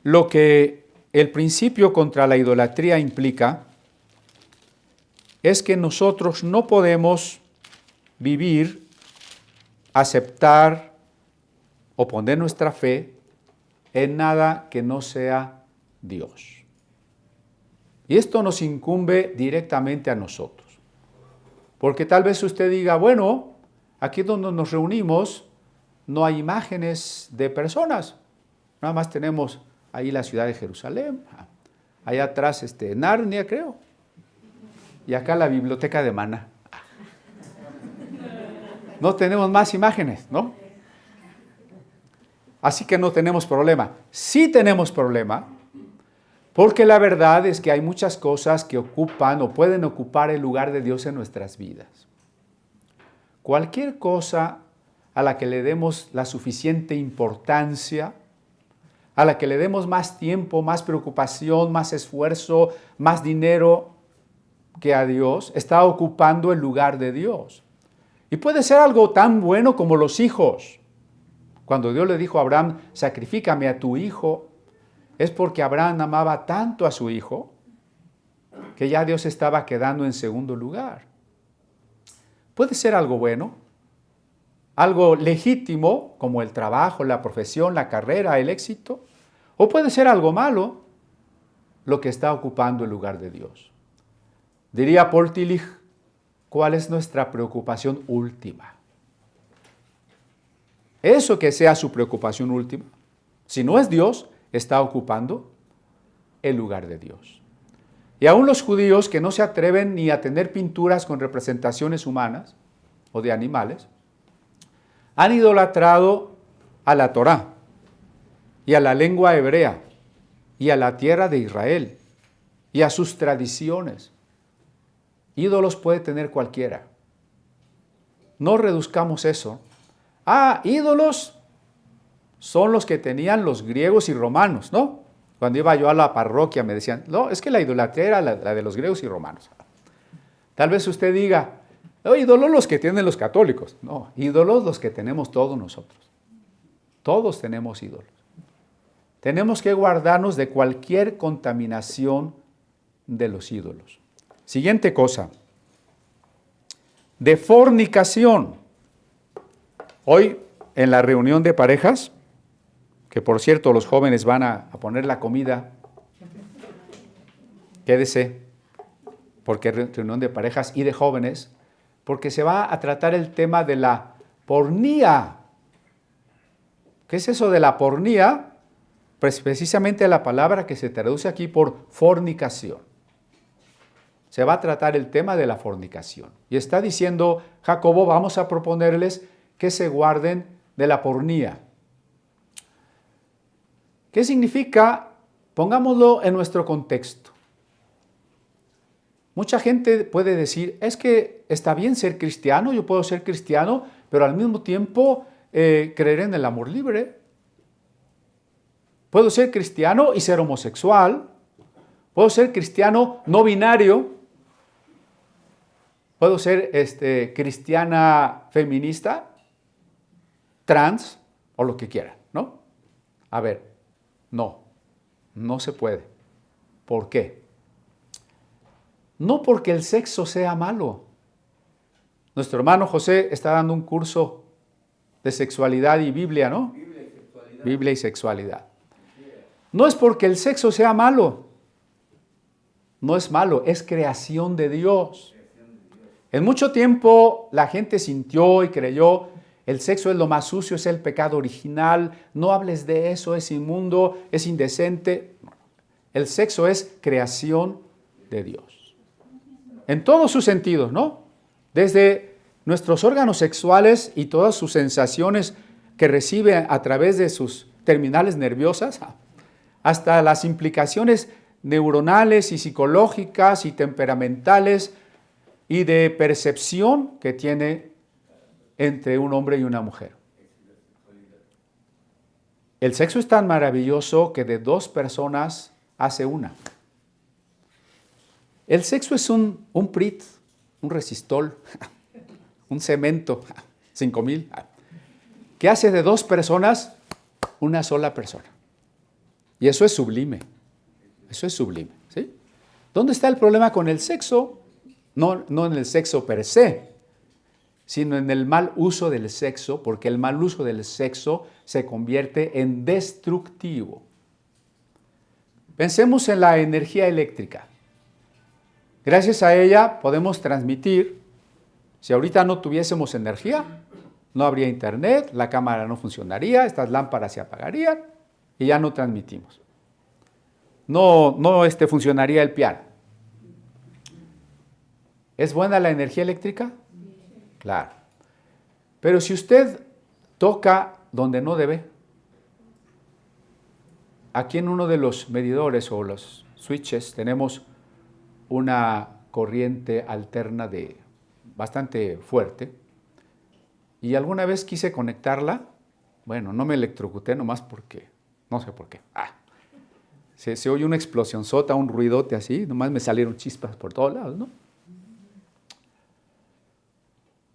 lo que el principio contra la idolatría implica es que nosotros no podemos vivir, aceptar o poner nuestra fe en nada que no sea Dios. Y esto nos incumbe directamente a nosotros. Porque tal vez usted diga, bueno, aquí donde nos reunimos no hay imágenes de personas. Nada más tenemos ahí la ciudad de Jerusalén, allá atrás Narnia, creo. Y acá la biblioteca de Maná. No tenemos más imágenes, ¿no? Así que no tenemos problema. Sí tenemos problema, porque la verdad es que hay muchas cosas que ocupan o pueden ocupar el lugar de Dios en nuestras vidas. Cualquier cosa a la que le demos la suficiente importancia, a la que le demos más tiempo, más preocupación, más esfuerzo, más dinero que a Dios, está ocupando el lugar de Dios. Y puede ser algo tan bueno como los hijos. Cuando Dios le dijo a Abraham, sacrifícame a tu hijo, es porque Abraham amaba tanto a su hijo que ya Dios estaba quedando en segundo lugar. Puede ser algo bueno, algo legítimo, como el trabajo, la profesión, la carrera, el éxito, o puede ser algo malo, lo que está ocupando el lugar de Dios. Diría Paul Tillich, ¿cuál es nuestra preocupación última? Eso que sea su preocupación última, si no es Dios, está ocupando el lugar de Dios. Y aún los judíos que no se atreven ni a tener pinturas con representaciones humanas o de animales, han idolatrado a la Torá y a la lengua hebrea y a la tierra de Israel y a sus tradiciones. Ídolos puede tener cualquiera. No reduzcamos eso. Ídolos son los que tenían los griegos y romanos, ¿no? Cuando iba yo a la parroquia me decían, no, es que la idolatría era la de los griegos y romanos. Tal vez usted diga, ídolos los que tienen los católicos. No, ídolos los que tenemos todos nosotros. Todos tenemos ídolos. Tenemos que guardarnos de cualquier contaminación de los ídolos. Siguiente cosa. De fornicación. Hoy en la reunión de parejas, que por cierto los jóvenes van a poner la comida, quédese, porque es reunión de parejas y de jóvenes, porque se va a tratar el tema de la pornía. ¿Qué es eso de la pornía? Pues precisamente la palabra que se traduce aquí por fornicación. Se va a tratar el tema de la fornicación. Y está diciendo Jacobo, vamos a proponerles que se guarden de la pornía. ¿Qué significa? Pongámoslo en nuestro contexto. Mucha gente puede decir, es que está bien ser cristiano, yo puedo ser cristiano, pero al mismo tiempo creer en el amor libre. Puedo ser cristiano y ser homosexual. Puedo ser cristiano no binario. Puedo ser cristiana feminista, trans o lo que quiera, ¿no? A ver, no se puede. ¿Por qué? No porque el sexo sea malo. Nuestro hermano José está dando un curso de sexualidad y Biblia, ¿no? Biblia y sexualidad. No es porque el sexo sea malo. No es malo, es creación de Dios. En mucho tiempo la gente sintió y creyó, el sexo es lo más sucio, es el pecado original, no hables de eso, es inmundo, es indecente. El sexo es creación de Dios. En todos sus sentidos, ¿no? Desde nuestros órganos sexuales y todas sus sensaciones que recibe a través de sus terminales nerviosas, hasta las implicaciones neuronales y psicológicas y temperamentales y de percepción que tiene entre un hombre y una mujer. El sexo es tan maravilloso que de dos personas hace una. El sexo es un PRIT, un resistol, un cemento, 5000, que hace de dos personas una sola persona. Y eso es sublime. Eso es sublime, ¿sí? ¿Dónde está el problema con el sexo? No en el sexo per se, sino en el mal uso del sexo, porque el mal uso del sexo se convierte en destructivo. Pensemos en la energía eléctrica. Gracias a ella podemos transmitir. Si ahorita no tuviésemos energía, no habría internet, la cámara no funcionaría, estas lámparas se apagarían y ya no transmitimos. No funcionaría el piano. ¿Es buena la energía eléctrica? Claro. Pero si usted toca donde no debe, aquí en uno de los medidores o los switches tenemos una corriente alterna bastante fuerte, y alguna vez quise conectarla, bueno, no me electrocuté nomás porque, no sé por qué. Se oye una explosión sota, un ruidote así, nomás me salieron chispas por todos lados, ¿no?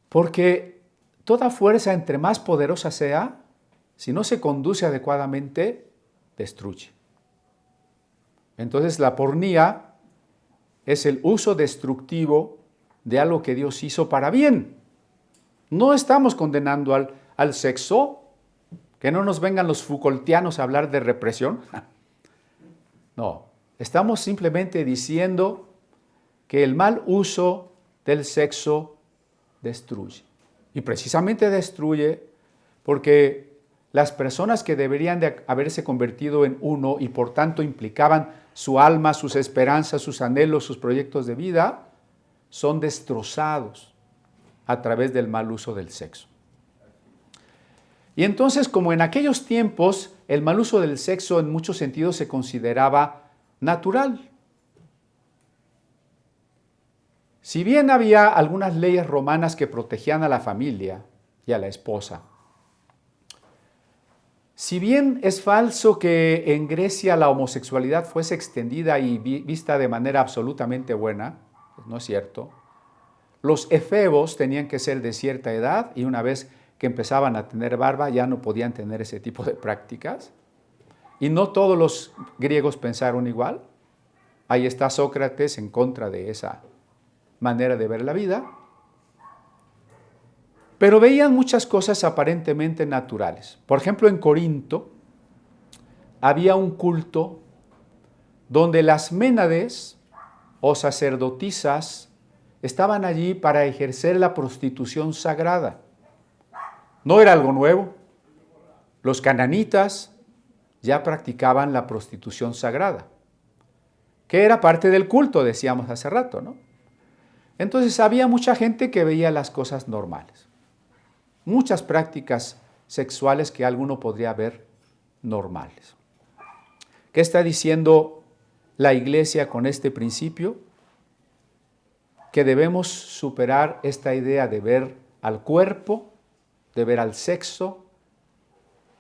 Porque toda fuerza, entre más poderosa sea, si no se conduce adecuadamente, destruye. Entonces la pornía es el uso destructivo de algo que Dios hizo para bien. No estamos condenando al sexo, que no nos vengan los Foucaultianos a hablar de represión. No, estamos simplemente diciendo que el mal uso del sexo destruye. Y precisamente destruye porque las personas que deberían de haberse convertido en uno y por tanto implicaban su alma, sus esperanzas, sus anhelos, sus proyectos de vida, son destrozados a través del mal uso del sexo. Y entonces, como en aquellos tiempos, el mal uso del sexo en muchos sentidos se consideraba natural. Si bien había algunas leyes romanas que protegían a la familia y a la esposa, si bien es falso que en Grecia la homosexualidad fuese extendida y vista de manera absolutamente buena, pues no es cierto. Los efebos tenían que ser de cierta edad y una vez que empezaban a tener barba ya no podían tener ese tipo de prácticas. Y no todos los griegos pensaron igual. Ahí está Sócrates en contra de esa manera de ver la vida. Pero veían muchas cosas aparentemente naturales. Por ejemplo, en Corinto había un culto donde las ménades o sacerdotisas estaban allí para ejercer la prostitución sagrada. No era algo nuevo. Los cananitas ya practicaban la prostitución sagrada, que era parte del culto, decíamos hace rato, ¿no? Entonces había mucha gente que veía las cosas normales. Muchas prácticas sexuales que alguno podría ver normales. ¿Qué está diciendo la Iglesia con este principio? Que debemos superar esta idea de ver al cuerpo, de ver al sexo,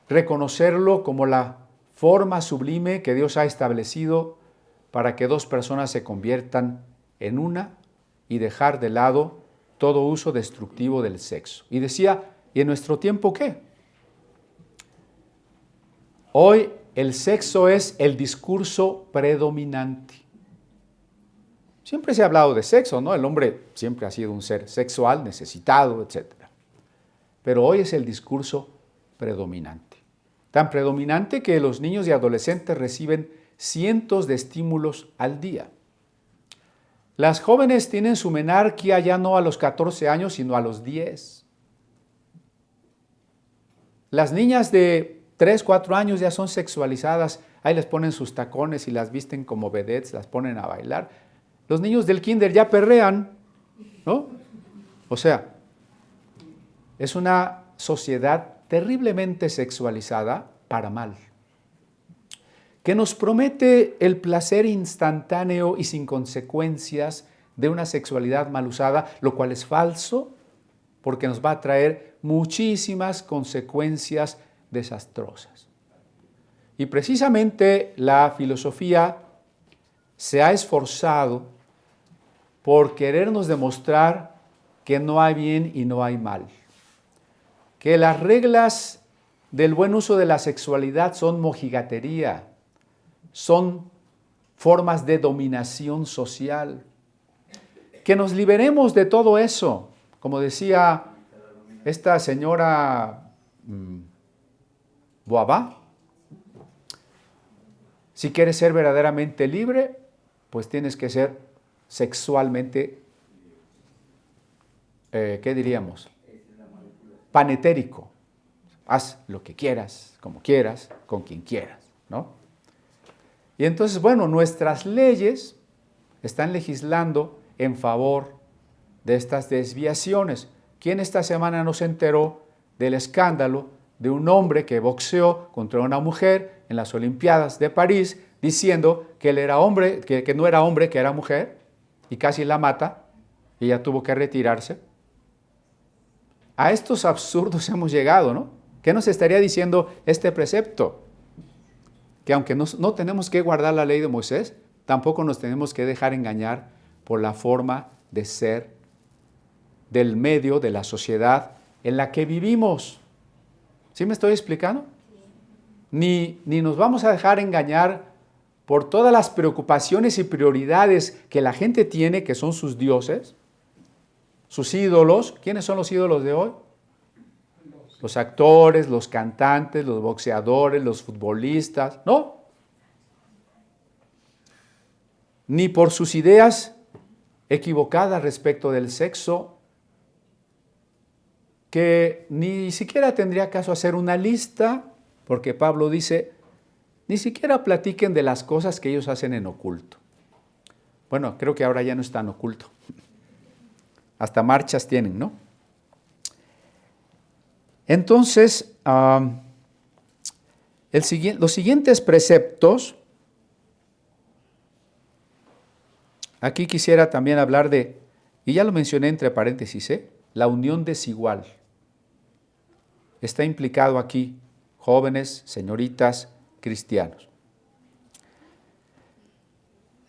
reconocerlo como la forma sublime que Dios ha establecido para que dos personas se conviertan en una y dejar de lado todo uso destructivo del sexo. Y decía, ¿y en nuestro tiempo qué? Hoy el sexo es el discurso predominante. Siempre se ha hablado de sexo, ¿no? El hombre siempre ha sido un ser sexual, necesitado, etc. Pero hoy es el discurso predominante. Tan predominante que los niños y adolescentes reciben cientos de estímulos al día. Las jóvenes tienen su menarquia ya no a los 14 años, sino a los 10. Las niñas de 3, 4 años ya son sexualizadas. Ahí les ponen sus tacones y las visten como vedettes, las ponen a bailar. Los niños del kinder ya perrean, ¿no? O sea, es una sociedad terriblemente sexualizada para mal, que nos promete el placer instantáneo y sin consecuencias de una sexualidad mal usada, lo cual es falso, porque nos va a traer muchísimas consecuencias desastrosas. Y precisamente la filosofía se ha esforzado por querernos demostrar que no hay bien y no hay mal, que las reglas del buen uso de la sexualidad son mojigatería, son formas de dominación social, que nos liberemos de todo eso, como decía esta señora Boabá. Si quieres ser verdaderamente libre, pues tienes que ser sexualmente, ¿qué diríamos? Panetérico. Haz lo que quieras, como quieras, con quien quieras, ¿no? Y entonces, bueno, nuestras leyes están legislando en favor de estas desviaciones. ¿Quién esta semana no se enteró del escándalo de un hombre que boxeó contra una mujer en las Olimpiadas de París, diciendo que él era hombre, que no era hombre, que era mujer, y casi la mata, y ella tuvo que retirarse? A estos absurdos hemos llegado, ¿no? ¿Qué nos estaría diciendo este precepto? Que aunque no tenemos que guardar la ley de Moisés, tampoco nos tenemos que dejar engañar por la forma de ser del medio, de la sociedad en la que vivimos. ¿Sí me estoy explicando? Ni nos vamos a dejar engañar por todas las preocupaciones y prioridades que la gente tiene, que son sus dioses, sus ídolos. ¿Quiénes son los ídolos de hoy? Los actores, los cantantes, los boxeadores, los futbolistas. No. Ni por sus ideas equivocadas respecto del sexo, que ni siquiera tendría caso hacer una lista, porque Pablo dice, ni siquiera platiquen de las cosas que ellos hacen en oculto. Bueno, creo que ahora ya no es tan oculto. Hasta marchas tienen, ¿no? Entonces, los siguientes preceptos, aquí quisiera también hablar de, y ya lo mencioné entre paréntesis, la unión desigual. Está implicado aquí, jóvenes, señoritas, cristianos.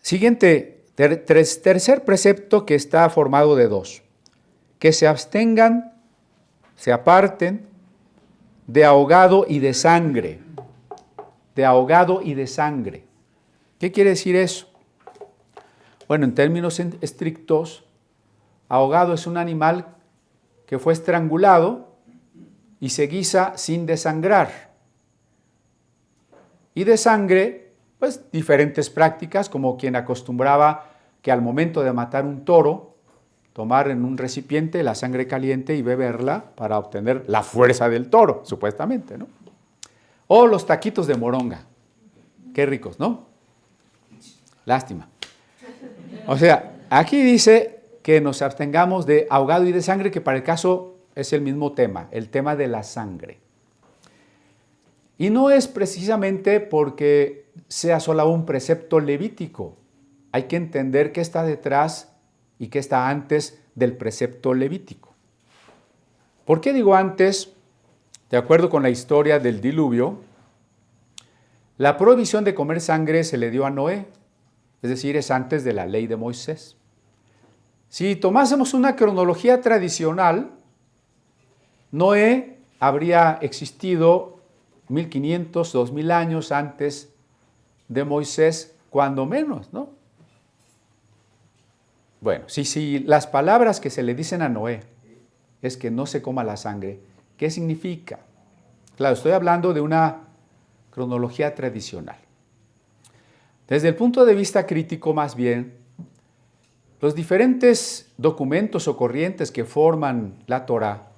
Siguiente, tercer precepto, que está formado de dos: que se abstengan, se aparten de ahogado y de sangre. De ahogado y de sangre. ¿Qué quiere decir eso? Bueno, en términos estrictos, ahogado es un animal que fue estrangulado y se guisa sin desangrar. Y de sangre, pues diferentes prácticas, como quien acostumbraba que al momento de matar un toro, tomar en un recipiente la sangre caliente y beberla para obtener la fuerza del toro, supuestamente, ¿no? O los taquitos de moronga. Qué ricos, ¿no? Lástima. O sea, aquí dice que nos abstengamos de ahogado y de sangre, que para el caso es el mismo tema, el tema de la sangre. Y no es precisamente porque sea solo un precepto levítico. Hay que entender qué está detrás y qué está antes del precepto levítico. ¿Por qué digo antes? De acuerdo con la historia del diluvio, la prohibición de comer sangre se le dio a Noé, es decir, es antes de la ley de Moisés. Si tomásemos una cronología tradicional, Noé habría existido 1500, 2000 años antes de Moisés, cuando menos, ¿no? Bueno, si las palabras que se le dicen a Noé es que no se coma la sangre, ¿qué significa? Claro, estoy hablando de una cronología tradicional. Desde el punto de vista crítico, más bien, los diferentes documentos o corrientes que forman la Torá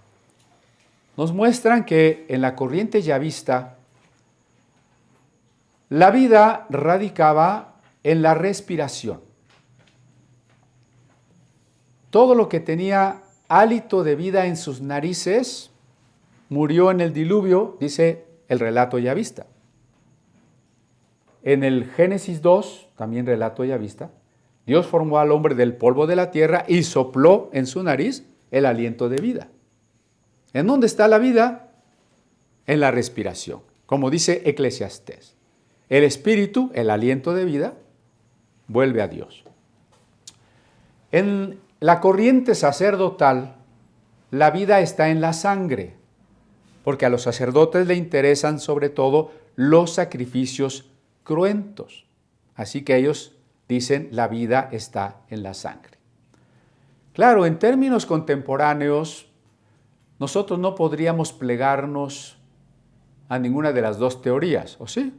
nos muestran que en la corriente yavista la vida radicaba en la respiración. Todo lo que tenía hálito de vida en sus narices, murió en el diluvio, dice el relato ya vista. En el Génesis 2, también relato ya vista, Dios formó al hombre del polvo de la tierra y sopló en su nariz el aliento de vida. ¿En dónde está la vida? En la respiración, como dice Eclesiastés. El espíritu, el aliento de vida, vuelve a Dios. En la corriente sacerdotal, la vida está en la sangre, porque a los sacerdotes le interesan sobre todo los sacrificios cruentos. Así que ellos dicen, la vida está en la sangre. Claro, en términos contemporáneos, nosotros no podríamos plegarnos a ninguna de las dos teorías, ¿o sí?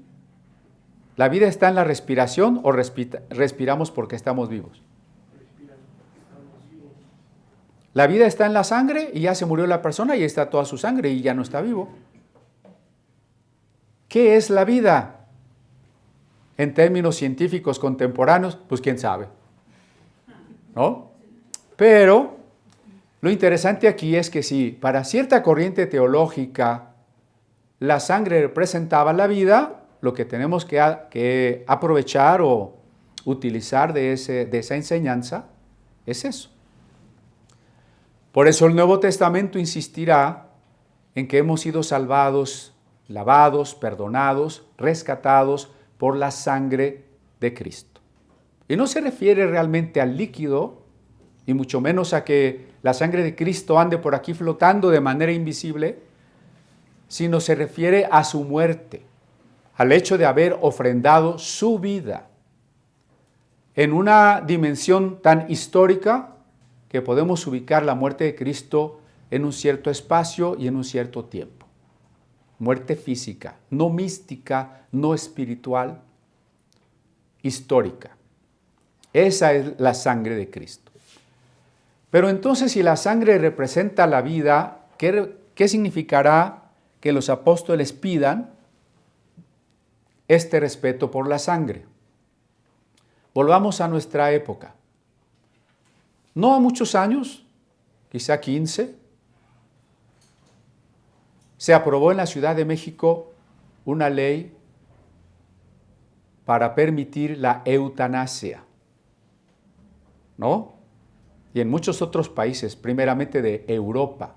¿La vida está en la respiración o respiramos porque estamos vivos? La vida está en la sangre y ya se murió la persona y está toda su sangre y ya no está vivo. ¿Qué es la vida? En términos científicos contemporáneos, pues quién sabe, ¿no? Pero lo interesante aquí es que si para cierta corriente teológica la sangre representaba la vida, lo que tenemos que aprovechar o utilizar de esa enseñanza es eso. Por eso el Nuevo Testamento insistirá en que hemos sido salvados, lavados, perdonados, rescatados por la sangre de Cristo. Y no se refiere realmente al líquido, y mucho menos a que la sangre de Cristo ande por aquí flotando de manera invisible, sino se refiere a su muerte, al hecho de haber ofrendado su vida en una dimensión tan histórica que podemos ubicar la muerte de Cristo en un cierto espacio y en un cierto tiempo. Muerte física, no mística, no espiritual, histórica. Esa es la sangre de Cristo. Pero entonces, si la sangre representa la vida, ¿qué significará que los apóstoles pidan este respeto por la sangre? Volvamos a nuestra época. No a muchos años, quizá 15, se aprobó en la Ciudad de México una ley para permitir la eutanasia, ¿no? Y en muchos otros países, primeramente de Europa.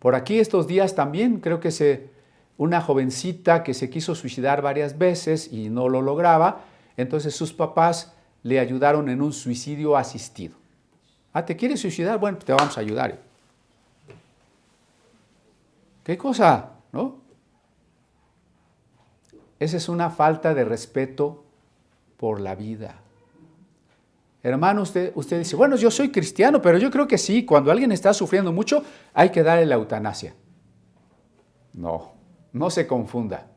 Por aquí estos días también creo que una jovencita que se quiso suicidar varias veces y no lo lograba, entonces sus papás le ayudaron en un suicidio asistido. Ah, ¿te quieres suicidar? Bueno, te vamos a ayudar. ¿Qué cosa? ¿No? Esa es una falta de respeto por la vida. Hermano, usted dice, bueno, yo soy cristiano, pero yo creo que sí, cuando alguien está sufriendo mucho, hay que darle la eutanasia. No, no se confunda.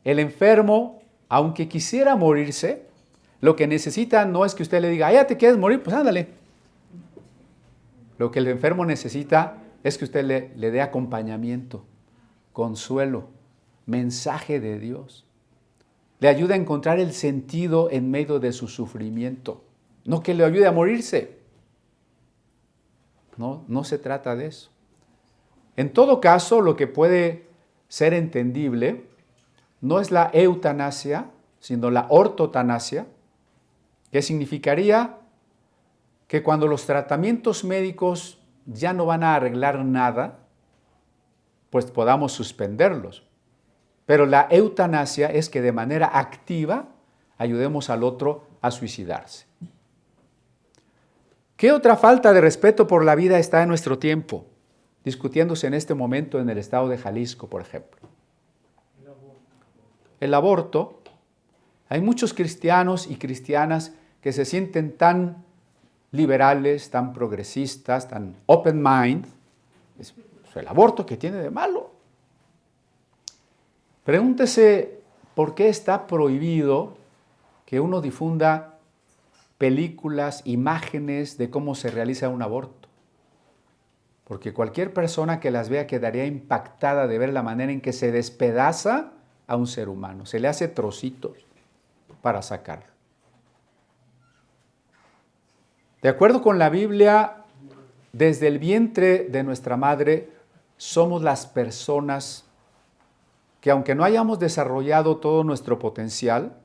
El enfermo, aunque quisiera morirse, lo que necesita no es que usted le diga, ya te quieres morir, pues ándale. Lo que el enfermo necesita es que usted le dé acompañamiento, consuelo, mensaje de Dios. Le ayuda a encontrar el sentido en medio de su sufrimiento, no que le ayude a morirse. No se trata de eso. En todo caso, lo que puede ser entendible no es la eutanasia, sino la ortotanasia, que significaría que cuando los tratamientos médicos ya no van a arreglar nada, pues podamos suspenderlos. Pero la eutanasia es que de manera activa ayudemos al otro a suicidarse. ¿Qué otra falta de respeto por la vida está en nuestro tiempo? Discutiéndose en este momento en el estado de Jalisco, por ejemplo. El aborto. Hay muchos cristianos y cristianas que se sienten tan liberales, tan progresistas, tan open mind. Es el aborto que tiene de malo. Pregúntese por qué está prohibido que uno difunda películas, imágenes de cómo se realiza un aborto. Porque cualquier persona que las vea quedaría impactada de ver la manera en que se despedaza a un ser humano. Se le hace trocitos para sacarlo. De acuerdo con la Biblia, desde el vientre de nuestra madre somos las personas que, aunque no hayamos desarrollado todo nuestro potencial,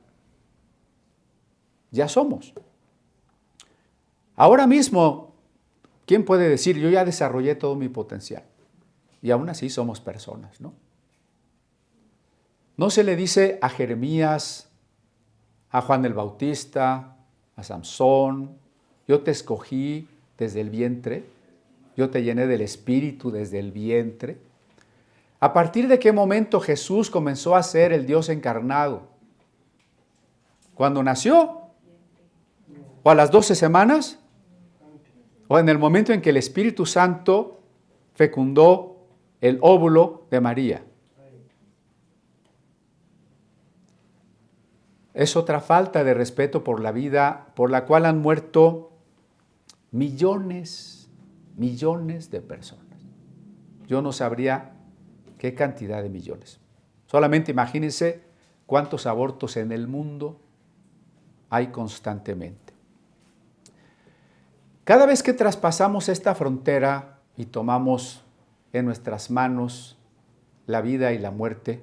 ya somos. Ahora mismo, ¿quién puede decir, yo ya desarrollé todo mi potencial? Y aún así somos personas, ¿no? No se le dice a Jeremías, a Juan el Bautista, a Samsón, yo te escogí desde el vientre, yo te llené del Espíritu desde el vientre. ¿A partir de qué momento Jesús comenzó a ser el Dios encarnado? ¿Cuando nació? ¿O a las 12 semanas? ¿O en el momento en que el Espíritu Santo fecundó el óvulo de María? Es otra falta de respeto por la vida por la cual han muerto millones de personas. Yo no sabría qué cantidad de millones. Solamente imagínense cuántos abortos en el mundo hay constantemente. Cada vez que traspasamos esta frontera y tomamos en nuestras manos la vida y la muerte,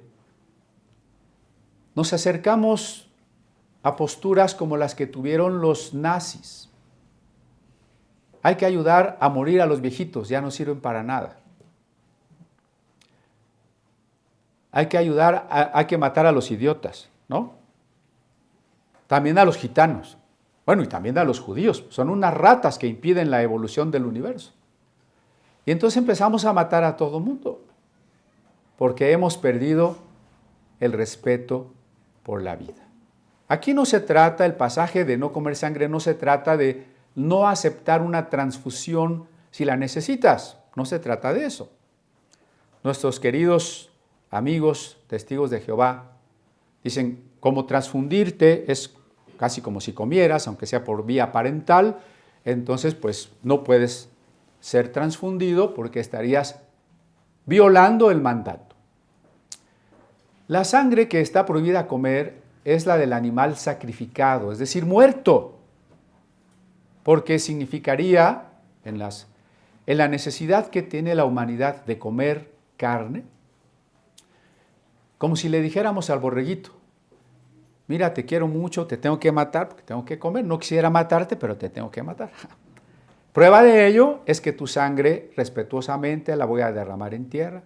nos acercamos a posturas como las que tuvieron los nazis. Hay que ayudar a morir a los viejitos, ya no sirven para nada. Hay que ayudar, hay que matar a los idiotas, ¿no? También a los gitanos. Bueno, y también a los judíos. Son unas ratas que impiden la evolución del universo. Y entonces empezamos a matar a todo mundo, porque hemos perdido el respeto por la vida. Aquí no se trata, el pasaje de no comer sangre, no se trata de no aceptar una transfusión si la necesitas. No se trata de eso. Nuestros queridos amigos, testigos de Jehová, dicen, como transfundirte es casi como si comieras, aunque sea por vía parental, entonces pues no puedes ser transfundido porque estarías violando el mandato. La sangre que está prohibida comer es la del animal sacrificado, es decir, muerto, porque significaría en la necesidad que tiene la humanidad de comer carne, como si le dijéramos al borreguito, mira, te quiero mucho, te tengo que matar porque tengo que comer, no quisiera matarte, pero te tengo que matar. Prueba de ello es que tu sangre respetuosamente la voy a derramar en tierra,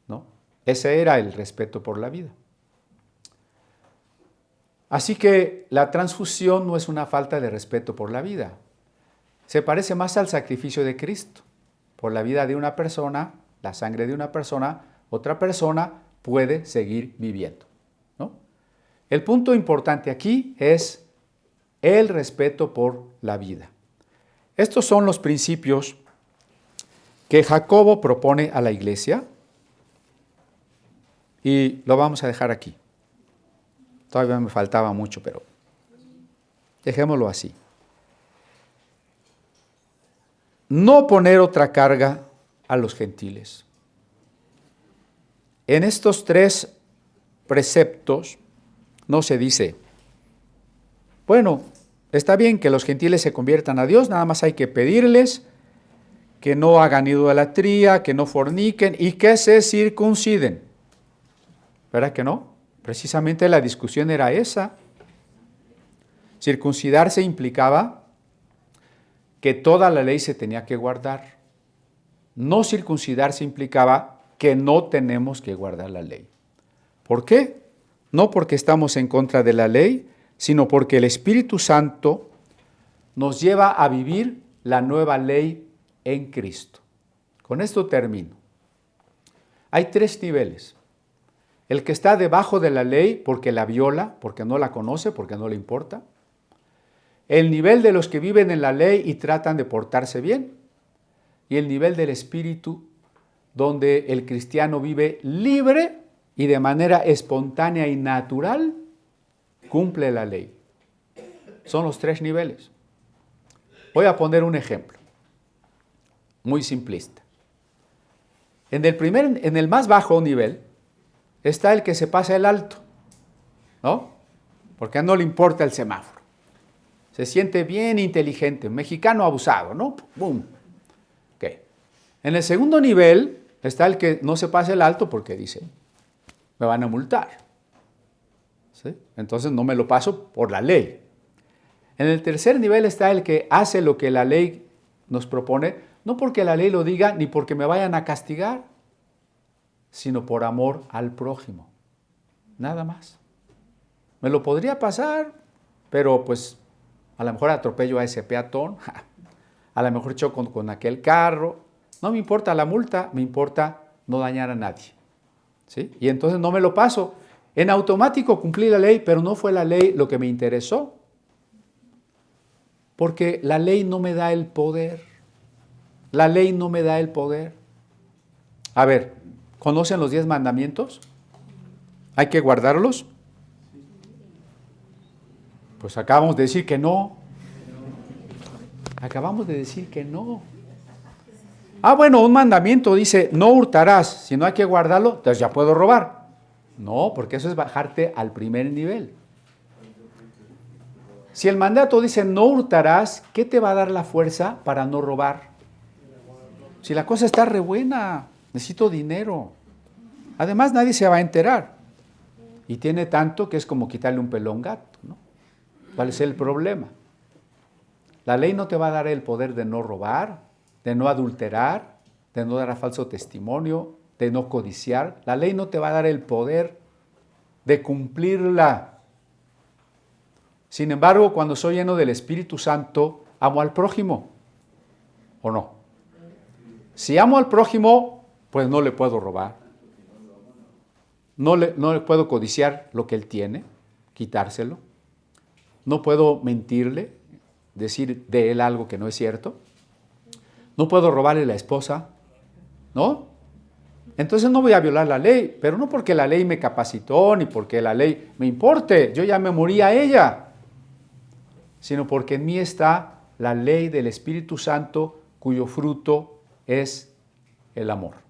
¿no? Ese era el respeto por la vida. Así que la transfusión no es una falta de respeto por la vida. Se parece más al sacrificio de Cristo. Por la vida de una persona, la sangre de una persona, otra persona puede seguir viviendo, ¿no? El punto importante aquí es el respeto por la vida. Estos son los principios que Jacobo propone a la iglesia y lo vamos a dejar aquí. Todavía me faltaba mucho, pero dejémoslo así. No poner otra carga a los gentiles. En estos 3 preceptos no se dice, bueno, está bien que los gentiles se conviertan a Dios, nada más hay que pedirles que no hagan idolatría, que no forniquen y que se circunciden. ¿Verdad que no? Precisamente la discusión era esa. Circuncidarse implicaba que toda la ley se tenía que guardar. No circuncidarse implicaba que no tenemos que guardar la ley. ¿Por qué? No porque estamos en contra de la ley, sino porque el Espíritu Santo nos lleva a vivir la nueva ley en Cristo. Con esto termino. Hay 3 niveles. El que está debajo de la ley porque la viola, porque no la conoce, porque no le importa. El nivel de los que viven en la ley y tratan de portarse bien. Y el nivel del Espíritu, donde el cristiano vive libre y de manera espontánea y natural cumple la ley. Son los 3 niveles. Voy a poner un ejemplo, muy simplista. En el más bajo nivel está el que se pasa el alto, ¿no? Porque no le importa el semáforo. Se siente bien inteligente, mexicano abusado, ¿no? ¡Bum! Ok. En el segundo nivel está el que no se pasa el alto porque dice, me van a multar. ¿Sí? Entonces no me lo paso por la ley. En el tercer nivel está el que hace lo que la ley nos propone, no porque la ley lo diga ni porque me vayan a castigar, sino por amor al prójimo. Nada más. Me lo podría pasar, pero pues a lo mejor atropello a ese peatón, a lo mejor choco con aquel carro. No me importa la multa, me importa no dañar a nadie. ¿Sí? Y entonces no me lo paso. En automático cumplí la ley, pero no fue la ley lo que me interesó. Porque la ley no me da el poder. La ley no me da el poder. A ver, ¿conocen los 10 mandamientos? ¿Hay que guardarlos? Pues acabamos de decir que no. Acabamos de decir que no. Ah, bueno, un mandamiento dice, no hurtarás. Si no hay que guardarlo, entonces ya puedo robar. No, porque eso es bajarte al primer nivel. Si el mandato dice no hurtarás, ¿qué te va a dar la fuerza para no robar? Si la cosa está re buena, necesito dinero. Además, nadie se va a enterar. Y tiene tanto que es como quitarle un pelo a un gato, ¿no? ¿Cuál es el problema? La ley no te va a dar el poder de no robar, de no adulterar, de no dar a falso testimonio, de no codiciar. La ley no te va a dar el poder de cumplirla. Sin embargo, cuando soy lleno del Espíritu Santo, amo al prójimo, ¿o no? Si amo al prójimo, pues no le puedo robar. No le puedo codiciar lo que él tiene, quitárselo. No puedo mentirle, decir de él algo que no es cierto. No puedo robarle la esposa, ¿no? Entonces no voy a violar la ley, pero no porque la ley me capacitó, ni porque la ley me importe, yo ya me morí a ella, sino porque en mí está la ley del Espíritu Santo, cuyo fruto es el amor.